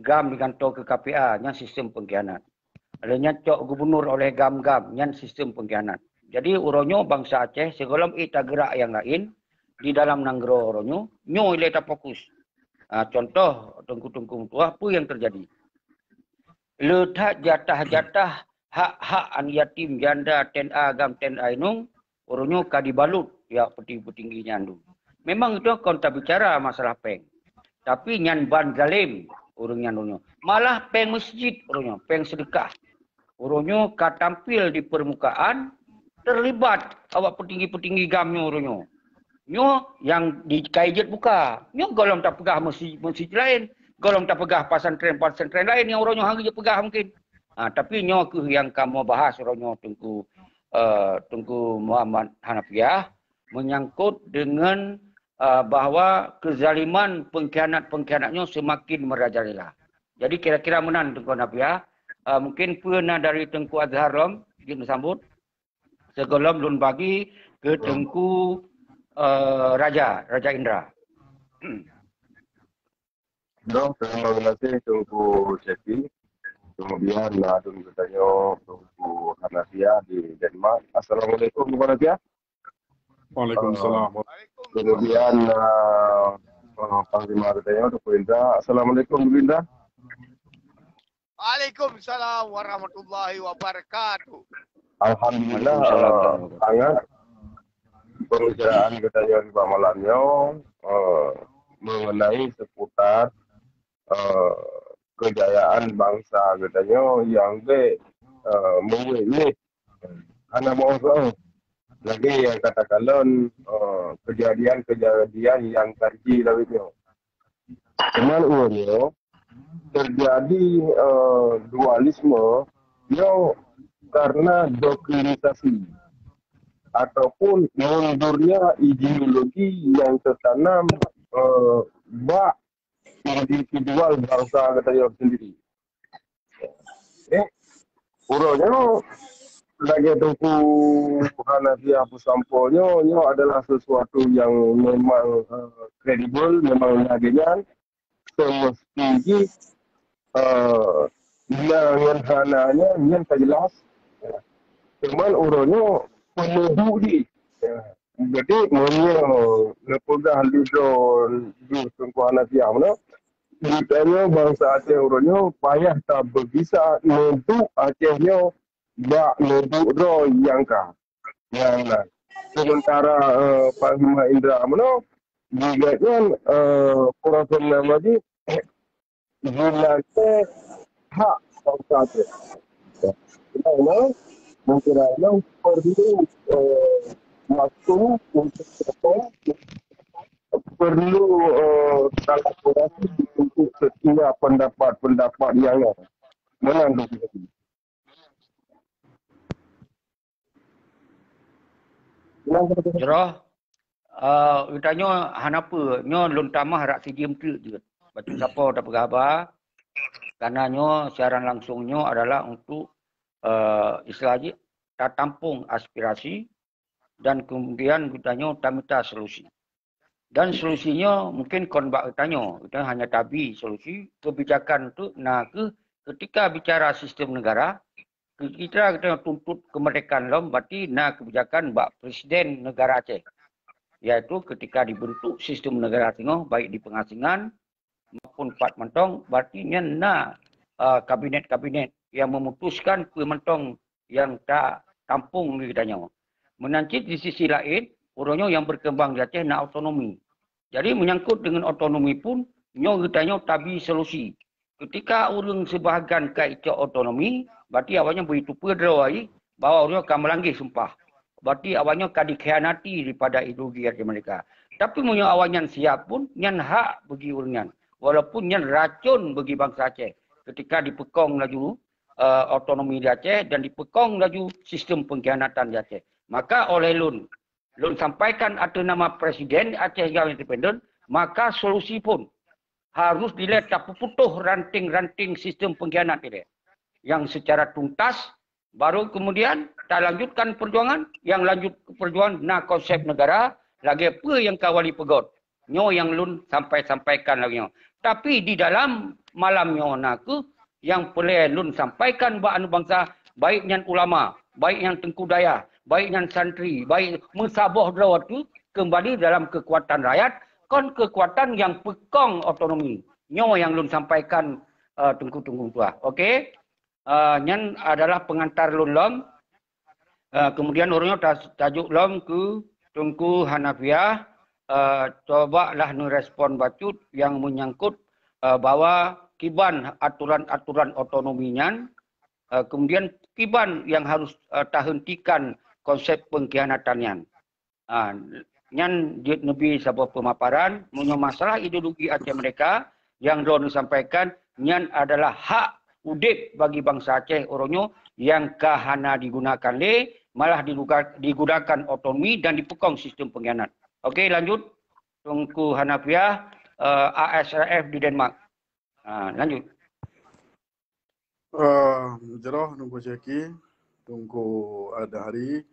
GAM digantung ke KPA yang sistem pengkhianat. Adanya cok gubernur oleh GAM-GAM yang sistem pengkhianat. Jadi orangnya bangsa Aceh segala ita gerak yang lain di dalam nanggro orangnya nyo ile tak fokus. Contoh tengku-tengku tu apa yang terjadi? Letak jatah-jatah hak-hak an yatim janda TNA agam TNA inung orangnya kadibalut ya petinggi-petingginya tu. Memang itu kau tak bicara masalah peng. Tapi nyan ban zalim orangnya. Malah peng masjid orangnya, peng sedekah. Orangnya tampil di permukaan terlibat awak petinggi-petinggi gamnya orangnya. Nyo yang di kaijet buka. Nyo golong tak pegah masjid lain. Golong tak pegah pasantren lain yang orangnya hang je pegah mungkin. Tapi nyo ke yang kamu bahas orangnya tunggu Muhammad Hanafiah menyangkut dengan bahawa kezaliman pengkhianat-pengkhianatnya semakin merajalela. Jadi kira-kira menan Tengku Hanafiah mungkin pernah dari Tengku Azhar Rom kita sambut segolom lun bagi ke Tengku Raja Indra. Terima kasih Tengku Cepi. Kemudian Adun bertanya Tengku Hanafiah di Denmark. Assalamualaikum Tengku Hanafiah. Waalaikumsalam. Kemudian Panglima bertanya Tengku Indra. Assalamualaikum Tengku Indra. Waalaikumsalam warahmatullahi wabarakatuh. Alhamdulillah sangat pembicaraan katanya di malamnya mengenai seputar kejayaan bangsa katanya yang mewih anak bangsa lagi yang katakanlah kejadian yang terjadi lawitnya. Cuman uangnya terjadi dualisme yang karena doktrinisasi ataupun mundurnya ideologi yang tertanam bak individual bangsa katanya sendiri. Urangnya lagi Tengku Hanafiah Pusampolnya adalah sesuatu yang memang kredibel, memang nyagenan semestinya yang hananya yang tak jelas. Cuman urangnya penuduh di. Jadi punya lepegah lidon di Tengku Hanafiah mana? Ditanya bangsa Aceh urangnya payah tak berbisa nuduh Acehnya bak nuduh ro yang ka. Yang lah. Sementara Panglima Indra mana? Diganya Prof. Namadi Zulate hak bangsa Aceh. Kenapa? Mungkin perlu waktu untuk perlu kolaborasi untuk setiap pendapat yang mengandung itu. Jerah, ditanya hanapa, nyo lun tamah rak sidim tu je. Batu siapa tak bergabar. Karena nyo siaran langsungnya adalah untuk istilahnya tak tampung aspirasi dan kemudian kitanya tak minta solusi. Dan solusinya mungkin kon bak tanya, kita hanya tabi solusi kebijakan tu nak ketika bicara sistem negara kita tuntut kemerdekaan lom berarti kebijakan bak presiden negara Aceh. Iaitu ketika dibentuk sistem negara tengah baik di pengasingan maupun Pat Mentong berarti kabinet-kabinet yang memutuskan ke Mentong yang tak tampung ni katanya. Menanti di sisi lain orangnya yang berkembang di Aceh nak autonomi. Jadi menyangkut dengan autonomi pun nyo katanya tabi solusi. Ketika orang sebahagian kaitu autonomi berarti awalnya begitu pedrawai bahawa orang akan melanggar sumpah. Berarti awalnya akan dikhianati daripada ideologi Aceh mereka. Tapi punya awalnya siap pun nyan hak bagi orang. Walaupun nyan racun bagi bangsa Aceh. Ketika dipekong laju autonomi di Aceh dan dipekong laju sistem pengkhianatan di Aceh. Maka oleh Lun sampaikan ada nama Presiden Aceh yang independen, maka solusi pun harus dilihat tak putuh ranting-ranting sistem pengkhianat ini. Yang secara tuntas, baru kemudian tak lanjutkan perjuangan, yang lanjut perjuangan konsep negara, lagi apa yang kawali pegot. Nyo yang Lun sampaikan lagi. Tapi di dalam malamnya naku, yang boleh Lun sampaikan anu bangsa, baik yang ulama, baik yang Tengku Daya, baik yang santri, baik mensabah drawat tu, kembali dalam kekuatan rakyat, kon kekuatan yang pekong otonomi. Nyo yang Lun sampaikan Tengku tua. Okey. Nyan adalah pengantar Lun Lom. Kemudian orangnya tajuk Lom ke Tengku Hanafiah. Cobalah nerespon bacut yang menyangkut bahwa kiban aturan-aturan otonominya. Kemudian kiban yang harus terhentikan konsep pengkhianatannya. Nyan dia lebih sebuah pemaparan punya masalah ideologi Aceh mereka yang Lon sampaikan nyan adalah hak udip bagi bangsa Aceh orangnya yang kahana digunakan malah digunakan otonomi dan dipekong sistem pengkhianat. Okey, lanjut. Tengku Hanafiah ASRF di Denmark. Lanjut. Jeroh tunggu Ceki, tunggu ada hari,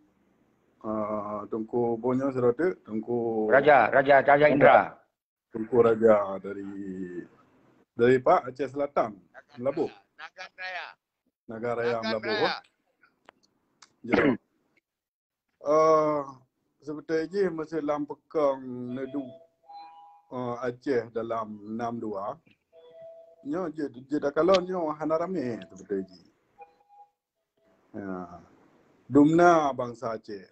tunggu Bonyo Serota, tunggu Raja Indra. Tunggu Raja dari Pak Aceh Selatan, Melabuh. Naga Raya Melabuh. Jeroh. Seperti ini masih dalam pekang nedu Aceh dalam 62. Nyo jeda kalau nyo hanarame seperti ini. Dumna bangsa Aceh.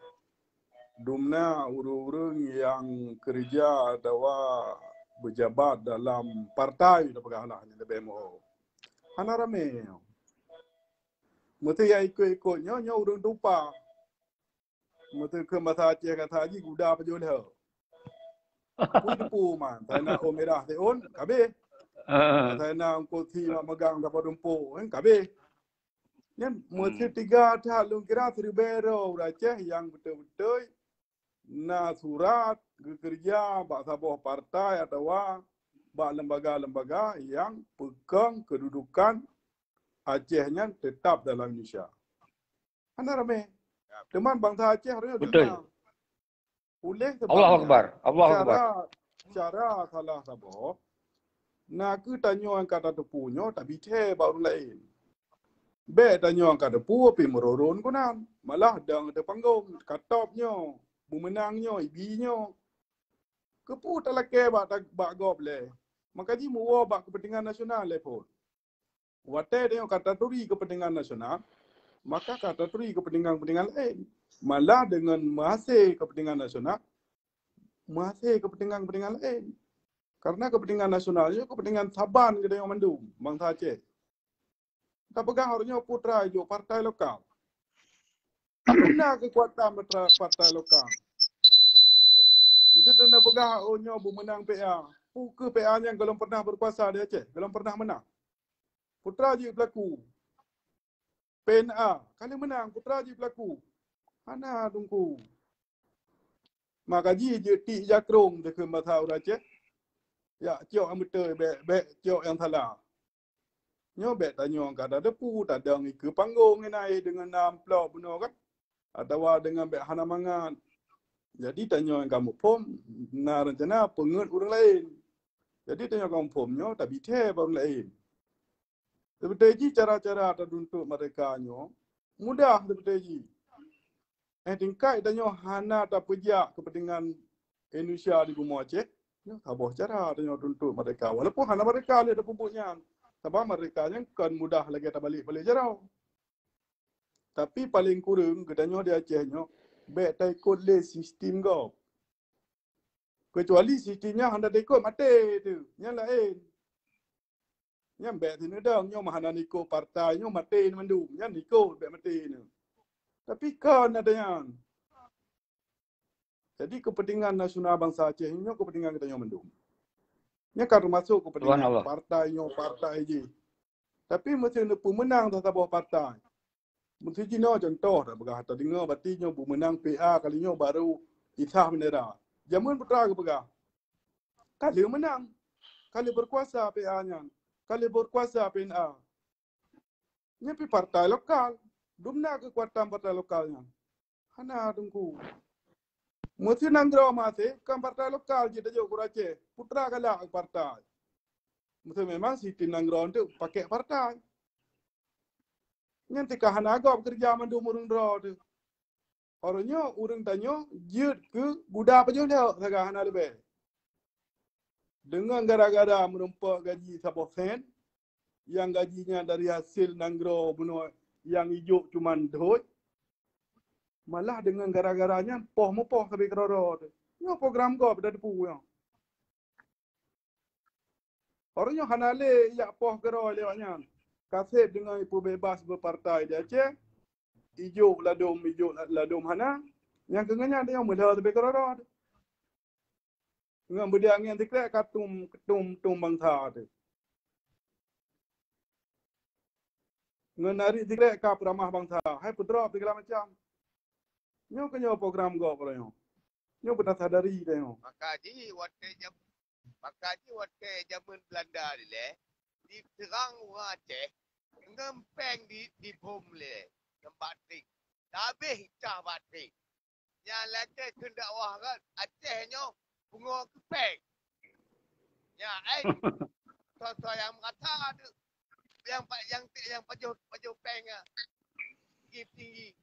Dumna urung-urung yang kerja dawa berjabat dalam partai dapatlah ni BMO. Hanarame. Mesti ya ikut-ikutnya nyo urung dupa. Mesti ke masa Aceh kata haji guda pajul he. Puipu man, saya nak merah teon, kabe. Saya nak koti megang dapat rumpu, kabe. Yang mesti 3 tahun lu kira Tribero Aceh yang betul-betul na surat kerja bak sebuah partai atau bak lembaga-lembaga yang pegang kedudukan Acehnya tetap dalam Indonesia. Anda ramai. Teman bangsa Aceh harusnya betul. Oleh Allah Akbar. Cara salah sabah. Nak tanya yang kata tepunya tak bicara baru lain. Be tanya yang kata tepu api merorun kunan. Malah dang ada panggung katopnya, bumenangnya, ibinya. Kepu tak laki bak gob le. Makanya muwa bak kepentingan nasional le pun. Wate dia kata turi kepentingan nasional. Maka kata turi kepentingan-kepentingan lain. Malah dengan masih kepentingan nasional, masih kepentingan-kepentingan lain. Karena kepentingan nasional itu kepentingan Saban kita yang mendung, bangsa Aceh. Tak pegang harusnya putra itu partai lokal. Mana kekuatan partai lokal? Mesti kena pegang harusnya bumenang PA. Puka PA yang belum pernah berkuasa di Aceh, belum pernah menang. Putra je berlaku. PNA, kali menang, putra je berlaku. Mana tunggu. Maka je tik jakrong dekat masa Aceh. Ya, ciok yang betul, baik ciok yang salah. Nyo bet tanya orang kata depu, tak ada ke panggung naik dengan amplop benar kan? Atau dengan bet hana mangat. Jadi tanya orang kamu pom, na rencana pengut orang lain. Jadi tanya kamu pomnya, tak bicara orang lain. Seperti ini cara-cara teruntuk mereka nyo. Mudah seperti tingkai tanya hana tak pejak kepentingan Indonesia di Bumi Aceh. Ya, tabah cara tanya tuntut mereka. Walaupun hana mereka ada pupuknya. Sebab mereka yang kan mudah lagi tak balik jarau. Tapi paling kurang katanya di Acehnya baik tak ikut le sistem kau. Kecuali sistemnya handa tak ikut mati tu. Yang lain. Yang baik sini dong, yang mana ikut partai, yang mati mendung. Yang ikut baik mati ni. Tapi kan ada yang. Jadi kepentingan nasional bangsa Aceh ini kepentingan kita yang mendung. Ini kan termasuk kepentingan partai je. Tapi mesti ada pemenang tak buat partai. Mesti Cina contoh dah begah tak dengar batinya pemenang PA kalinya baru Isah bendera. Jamun putra ke begah. Kali menang. Kali berkuasa PA-nya. Kali berkuasa PNA. Ini pi partai lokal. Dumna kekuatan partai lokalnya. Hana tunggu. Mesti nanggro masih kan partai lokal je dah jauh Aceh. Putra kalah partai. Mesti memang Siti nanggro tu pakai partai. Yang tika hana agak kerja mandu murung draw tu. Orangnya urang tanya jut ke budak apa je dah sagah hana lebih. Dengan gara-gara merumpak gaji 1% yang gajinya dari hasil nanggro bunuh yang hijau cuman duit. Malah dengan gara-garanya poh sampai kerara tu. Ini program kau pada depu yang. Orangnya hanale ya poh kerara lewatnya. Kasih dengan ipu bebas berpartai di Aceh. Hijau ladum hana. Yang kenganya dia yang mudah sampai kerara tu. Dengan benda angin tiklek ketum bangsa tu. Dengan narik tiklek ka peramah bangsa. Hai putra segala macam. Nyo kenyo program go perayo. Nyo benar sadari dah nyo. Makaji wate zaman Belanda ni le. Di terang orang Aceh. Ngempeng di bom le. Ngembatik. Habis cah batik. Yang leceh kendak wah kan. Aceh nyo bunga kepeng. Ya, so yang kata tu. Yang paju peng tinggi.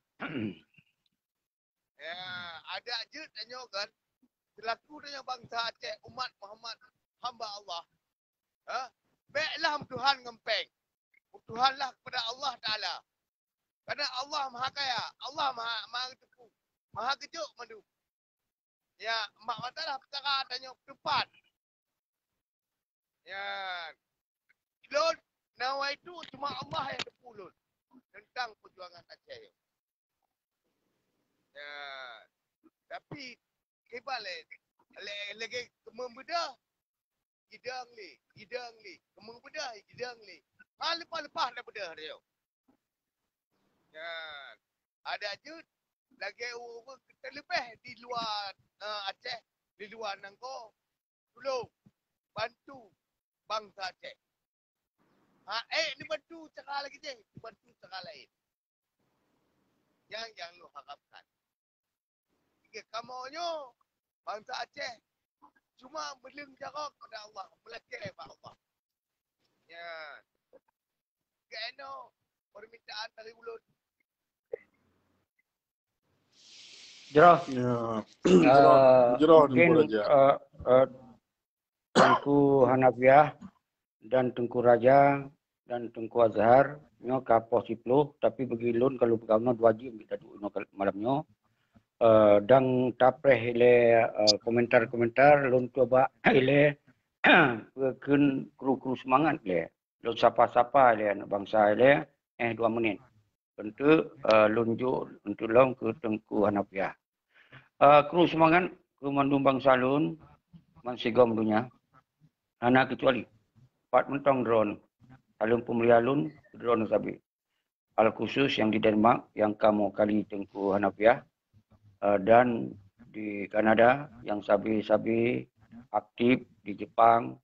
Ya, ada je tanya kan. Selaku dengan bangsa Aceh, umat Muhammad, hamba Allah. Baiklah Tuhan ngempeng. Tuhanlah kepada Allah Ta'ala. Kerana Allah Maha Kaya. Allah Maha Teguh. Maha Kejut mandu. Ya, mak matalah perkara tanya tepat. Ya. Lun, nawa itu cuma Allah yang tepu lun. Tentang perjuangan Aceh. Ya. Tapi kebalik lagi membedah hidang li membedah hidang li lepas dah bedah dia. Ya. Ada je lagi orang kita lebih di luar Aceh, di luar Nangko tolong bantu bangsa Aceh. Ni bantu cara lagi je, bantu cara lain. Yang lu harapkan. Jika kamunya bangsa Aceh cuma belum jarak kepada Allah, melakir kepada Allah. Ya. Kena permintaan dari ulun. Jerah. Ya. Mungkin Tengku Hanafiah dan Tengku Raja dan Tengku Azhar nyo kapos sipluh tapi bagi lun kalau pegawai 2 jam kita duduk malamnya. Dan tapreh ile komentar-komentar lun coba ile kun kru semangat le lun sapa-sapa ile bangsa ile 2 menit untuk lunjuk untuk long ke Tengku Hanafiah. Kru semangat kru mandung bangsa lun mansigom dunia hana kecuali 4 mentong drone alun pemelialun drone sabi al khusus yang di Denmark yang kamu kali Tengku Hanafiah. Dan di Kanada yang sabi-sabi aktif di Jepang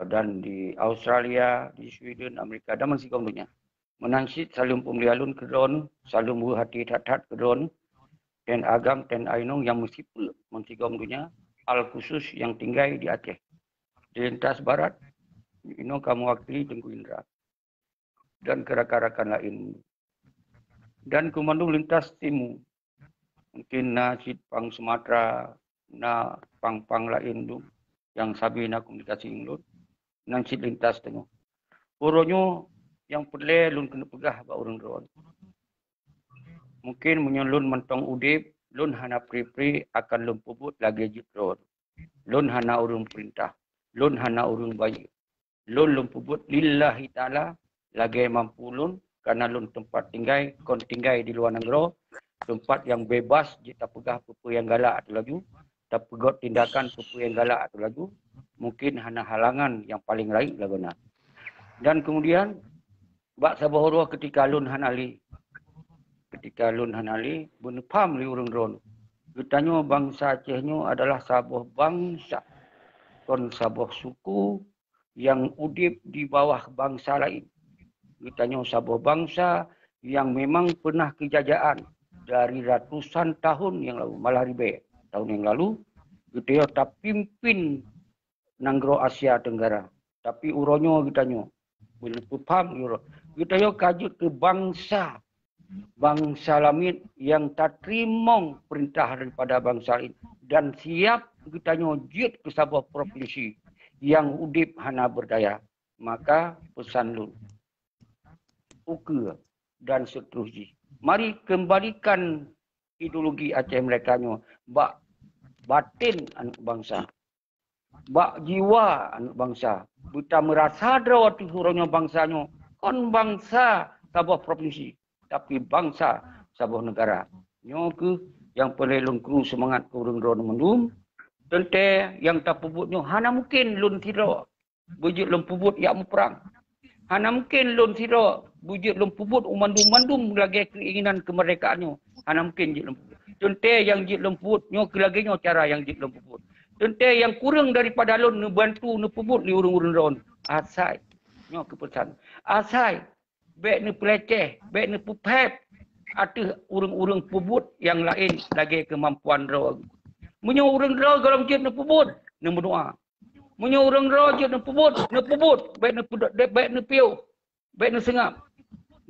dan di Australia, di Sweden, Amerika dan masih dunia. Menansit salum pemelialun ke drone, salum hati hat-hat ke drone, dan agam dan ainung yang mesti dunia, al khusus yang tinggal di Aceh. Di lintas barat, kamu wakili Tengku Indra dan rakan-rakan lain. Dan komando lintas timur. Mungkin na pang Sumatera, na pang lain tu yang sabi na komunikasi inglot. Nang lintas tengok. Uronyo yang perle lun kena pegah ba urang ron. Mungkin menyelun mentong udip, lun hana pri-pri akan lun pubut lagi jitron. Lun hana urung perintah, lun hana urung bayi. Lun pubut lillahi ta'ala lagi mampu lun karena lun tempat tinggal, kon tinggal di luar negara, tempat yang bebas jika pegah pupu yang galak atau laju, tak pegot tindakan pupu yang galak atau laju, mungkin hana halangan yang paling lain laguna. Dan kemudian bak sabahoro ketika lun hanali benepam li urang ron. Getanyo bangsa Acehnya adalah sabuah bangsa kon sabuah suku yang udip di bawah bangsa lain. Getanyo sabuah bangsa yang memang pernah kejajaan dari ratusan tahun yang lalu, malah ribe tahun yang lalu. Getanyo tak pimpin nanggro Asia Tenggara. Tapi uronyo getanyo benepam uro. Getanyo kajut ke bangsa lamit yang tak terima perintah daripada bangsa lain dan siap getanyo jit ke sebuah provinsi yang udip hana berdaya. Maka pesan lu uke dan seterusnya. Mari kembalikan ideologi Aceh mereka nyo bak batin anak bangsa, bak jiwa anak bangsa. Buta merasa drawati huronya bangsanya kon bangsa sebuah provinsi, tapi bangsa sebuah negara. Nyo ke yang pelelun kru semangat kurung ron mendum. Tente yang tak pubutnya hana mungkin lun tiro bujut lun pubut yak perang. Hana mungkin lun tiro bujut lun pubut umandum-mandum lagi keinginan kemerdekaannya. Hana mungkin jit lun pubut. Tente yang jit lun pubut nyo kelaginya cara yang jit lun pubut. Tente yang kurang daripada lun bantu ne pubut li urung-urung ron. Asai nyo kepesan. Asai bek ni peleceh, bek ni pupep. Ada urung-urung pubut yang lain lagi kemampuan roh. Munyo urang roh kalau jit ne pubut, ne berdoa. Munyo urang roh jit ne pubut, bek ne piu, bek ne sengap.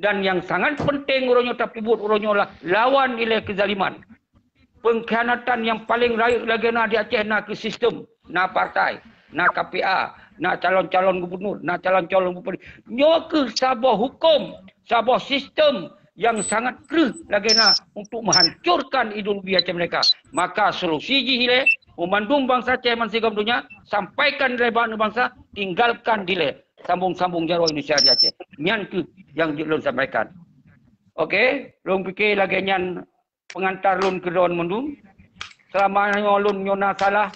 Dan yang sangat penting urangnya tak pubut, urangnya lah lawan nilai kezaliman. Pengkhianatan yang paling layak lagi na di Aceh na ke sistem, na partai, na KPA, na calon-calon gubernur, na calon-calon bupati. Nyo ke sebuah hukum, sebuah sistem yang sangat kerah lagi na untuk menghancurkan ideologi Aceh mereka. Maka solusi jihile, memandung bangsa Aceh mansigam dunia, sampaikan dari bangsa, tinggalkan dile. Sambung-sambung jarwa Indonesia di Aceh. Nyan ke yang dilun sampaikan. Okey, lung fikir lagi nyan pengantar lun ke daun mendung. Selama lun nyona salah,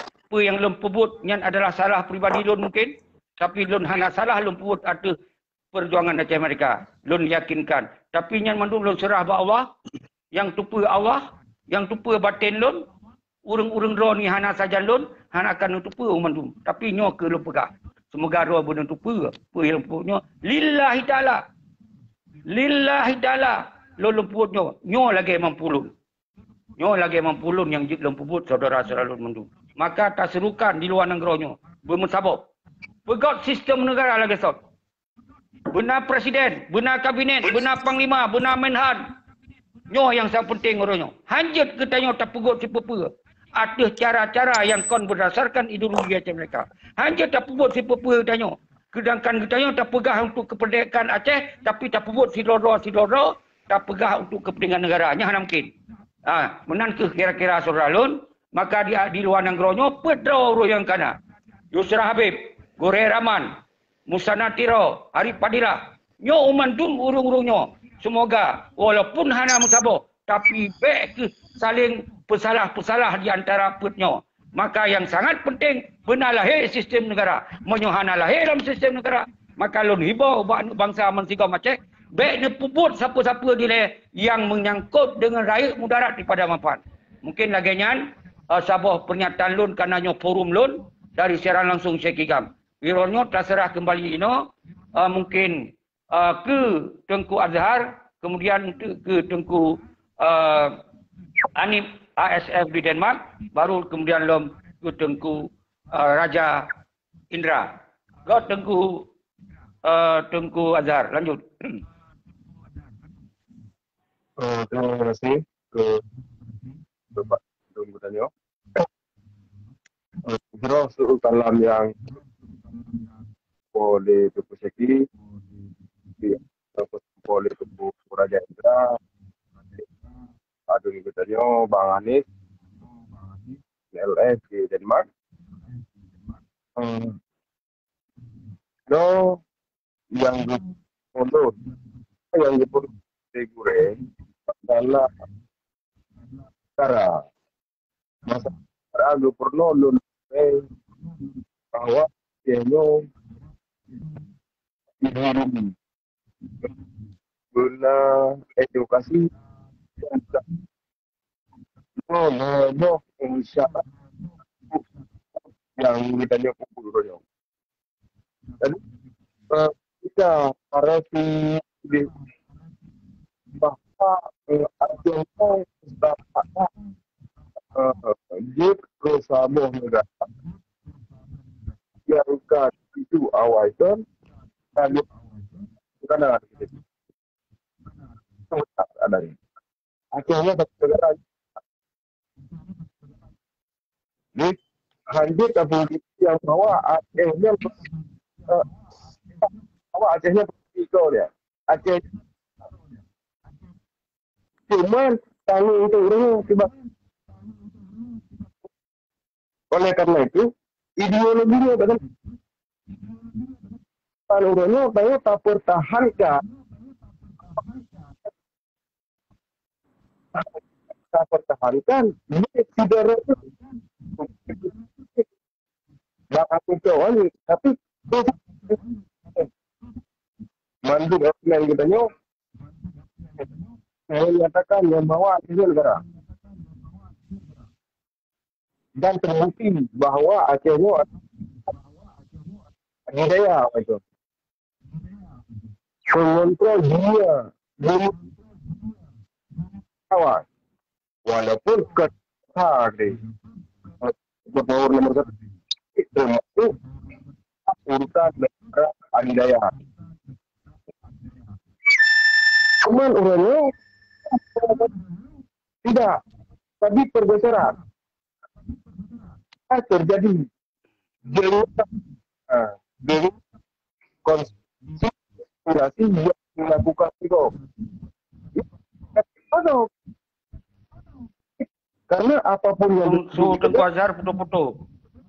apa yang lun pebut nyan adalah salah pribadi lun mungkin. Tapi lun hana salah lun pebut ada perjuangan Aceh mereka. Lun yakinkan. Tapi nyan mendung lun serah ba Allah. Yang tupu Allah. Yang tupu batin lun. Urung-urung roh ni hana saja lun. Hana akan tupu mendung. Tapi nyo ke lun pegah. Semoga roh benar tupu. Apa yang pebutnya. Lillahi ta'ala. Lillahi ta'ala. Lun pebutnya. Nyo lagi mampu lun. Nyo lagi mampu lun yang jit lun pebut. Saudara-saudara lun mendung. Maka tak serukan di luar negara bermusabab. Pegot sistem negara lagi sot. Benar presiden, benar kabinet, benar panglima, benar menhan. Nyo yang sangat penting orangnya. Hanjut ketanya tak pegot siapa-apa. Ada cara-cara yang kon berdasarkan ideologi Aceh mereka. Hanjut tak pegot siapa-apa tanya. Sedangkan ketanya tak pegah untuk kemerdekaan Aceh, tapi tak pegot sidoro, tak pegah untuk kepentingan negaranya. Hanya mungkin. Menan ke kira-kira saudara lun. Maka dia di luar negara pedro orang yang kana. Yusra Habib, Gore Rahman, Musana Tiro, Arif Padilla. Nyo umandum urung-urungnya. Semoga walaupun hana musabah, tapi baik saling pesalah-pesalah di antara putnya. Maka yang sangat penting benar lahir sistem negara. Menyohana lahir dalam sistem negara. Maka lun hibau bangsa mansigam Aceh, baik ne puput siapa-siapa dia yang menyangkut dengan rakyat mudarat daripada manfaat. Mungkin lagi nyan sebuah pernyataan lun kananya forum lun dari siaran langsung Syekh Igam. Wironyo terserah kembali mungkin ke Tengku Azhar, kemudian ke Tengku Anip ASF di Denmark, baru kemudian lom ke Tengku Raja Indra. Ke Tengku Azhar, lanjut. Terima kasih ke Bapak Tun Budanyo. Kira kalam yang boleh Tukuseki, boleh Tuku Raja Indra, Adun Budanyo, Bang Anis, LS di Denmark. No, yang untuk yang disebut segure adalah cara masa gubernur lun bahwa dia dihirim guna edukasi no insya yang ditanya pukul dan kita harus di bahwa agenda sebabnya jika bersama negara yang itu awal kan karena ada akhirnya negara ini hadir ke yang bahwa akhirnya Acehnya begitu dia. Aceh cuman tanggung untuk orang sebab oleh karena itu ideologinya kan orangnya tahu tak pertahankan ini tidak bakal kawan tapi mandu yang kita nyo saya nyatakan yang bawa Aceh negara dan terbukti bahwa Aceh nyo budaya itu mengontrol dunia kawan walaupun ketari gubernur nomor 1 itu urusan negara adidaya. Cuman orangnya tidak, tapi pergeseran terjadi jadi konspirasi yang dilakukan itu. Karena apapun yang Su Tengku Azhar putuh-putuh.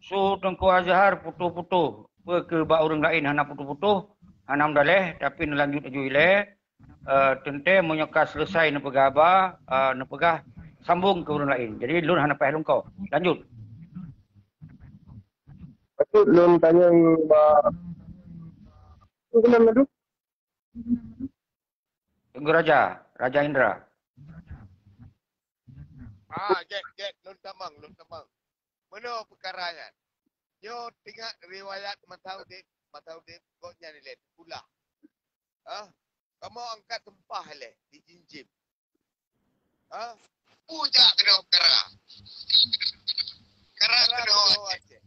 Su Tengku Azhar putuh-putuh. Ke bak orang lain hana putuh-putuh. Hana mendaleh tapi lanjut aja ileh. Tente menyeka selesai nepegaba, nepegah sambung ke orang lain. Jadi lun hana payah kau. Lanjut. Betul lun tanya Mbak. Itu nama tu? Tengku Raja, Raja Indra. Jack, lun tamang. Mana perkaranya? Yo tengok riwayat Mataudib, kau nyanyi lihat pula. Kamu angkat tempah leh di jinjim. Puja kena kera. Kera kena Aceh.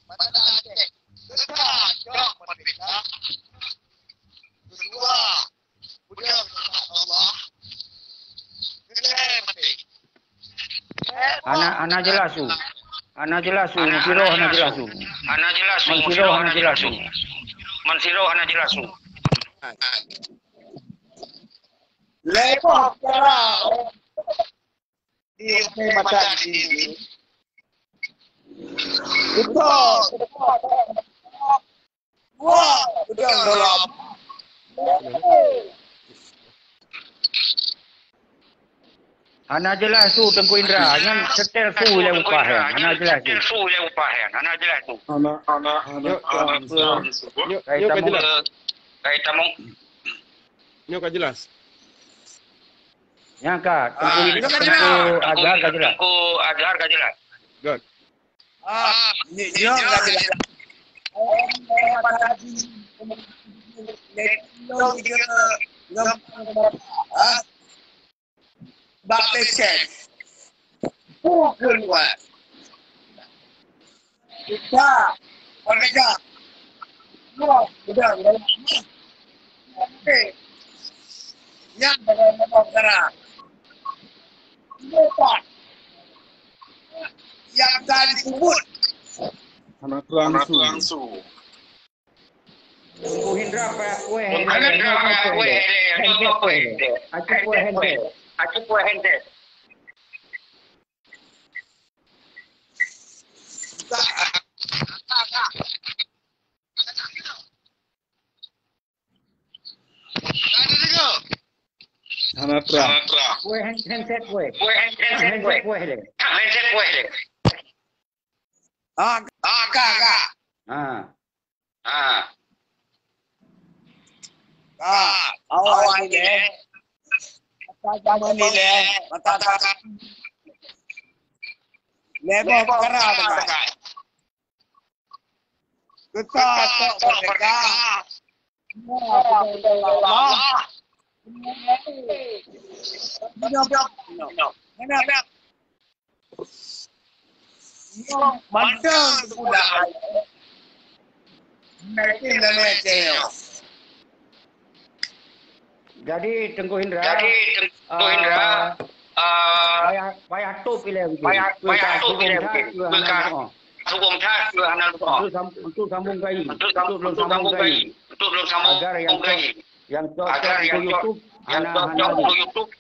Mata Aceh. Kesat jok merdeka. Kedua, puja Allah. Mati. Ana jelasu. Ana jelasu. Mansiro ana jelasu. Mansiro ana jelasu. Lepas kera di mata ini. Betul. Wah, betul dalam. Ana jelas tu Tengku Indra, ngan setel su le upah. Ana jelas tu. Kai tamong. Nyo ka jelas. Yang ka Tengku Azhar ka jelas. Good. Ni enggak jelas. Bak lecet. Bukan buat. Kita. Mereka. Udah. Okay. Yang dengan kerah. Empat. Yang tadi sebut. Anak Rangsu. Tunggu Hindra pakai kue. Aku kue handed. Anak Rang. Kue handset kue. Handset kue. Handset kue. Kakak. Awak ni deh. Macam ni deh. Mata. Lepas kerah dekat. Kita tak mereka. Mantap sudah. Jadi Tengku Hindra. Payah tu pilih. Payah tu pilih. Hukum tak Untuk sambung kai. Untuk belum sambung Agar yang cocok untuk YouTube. YouTube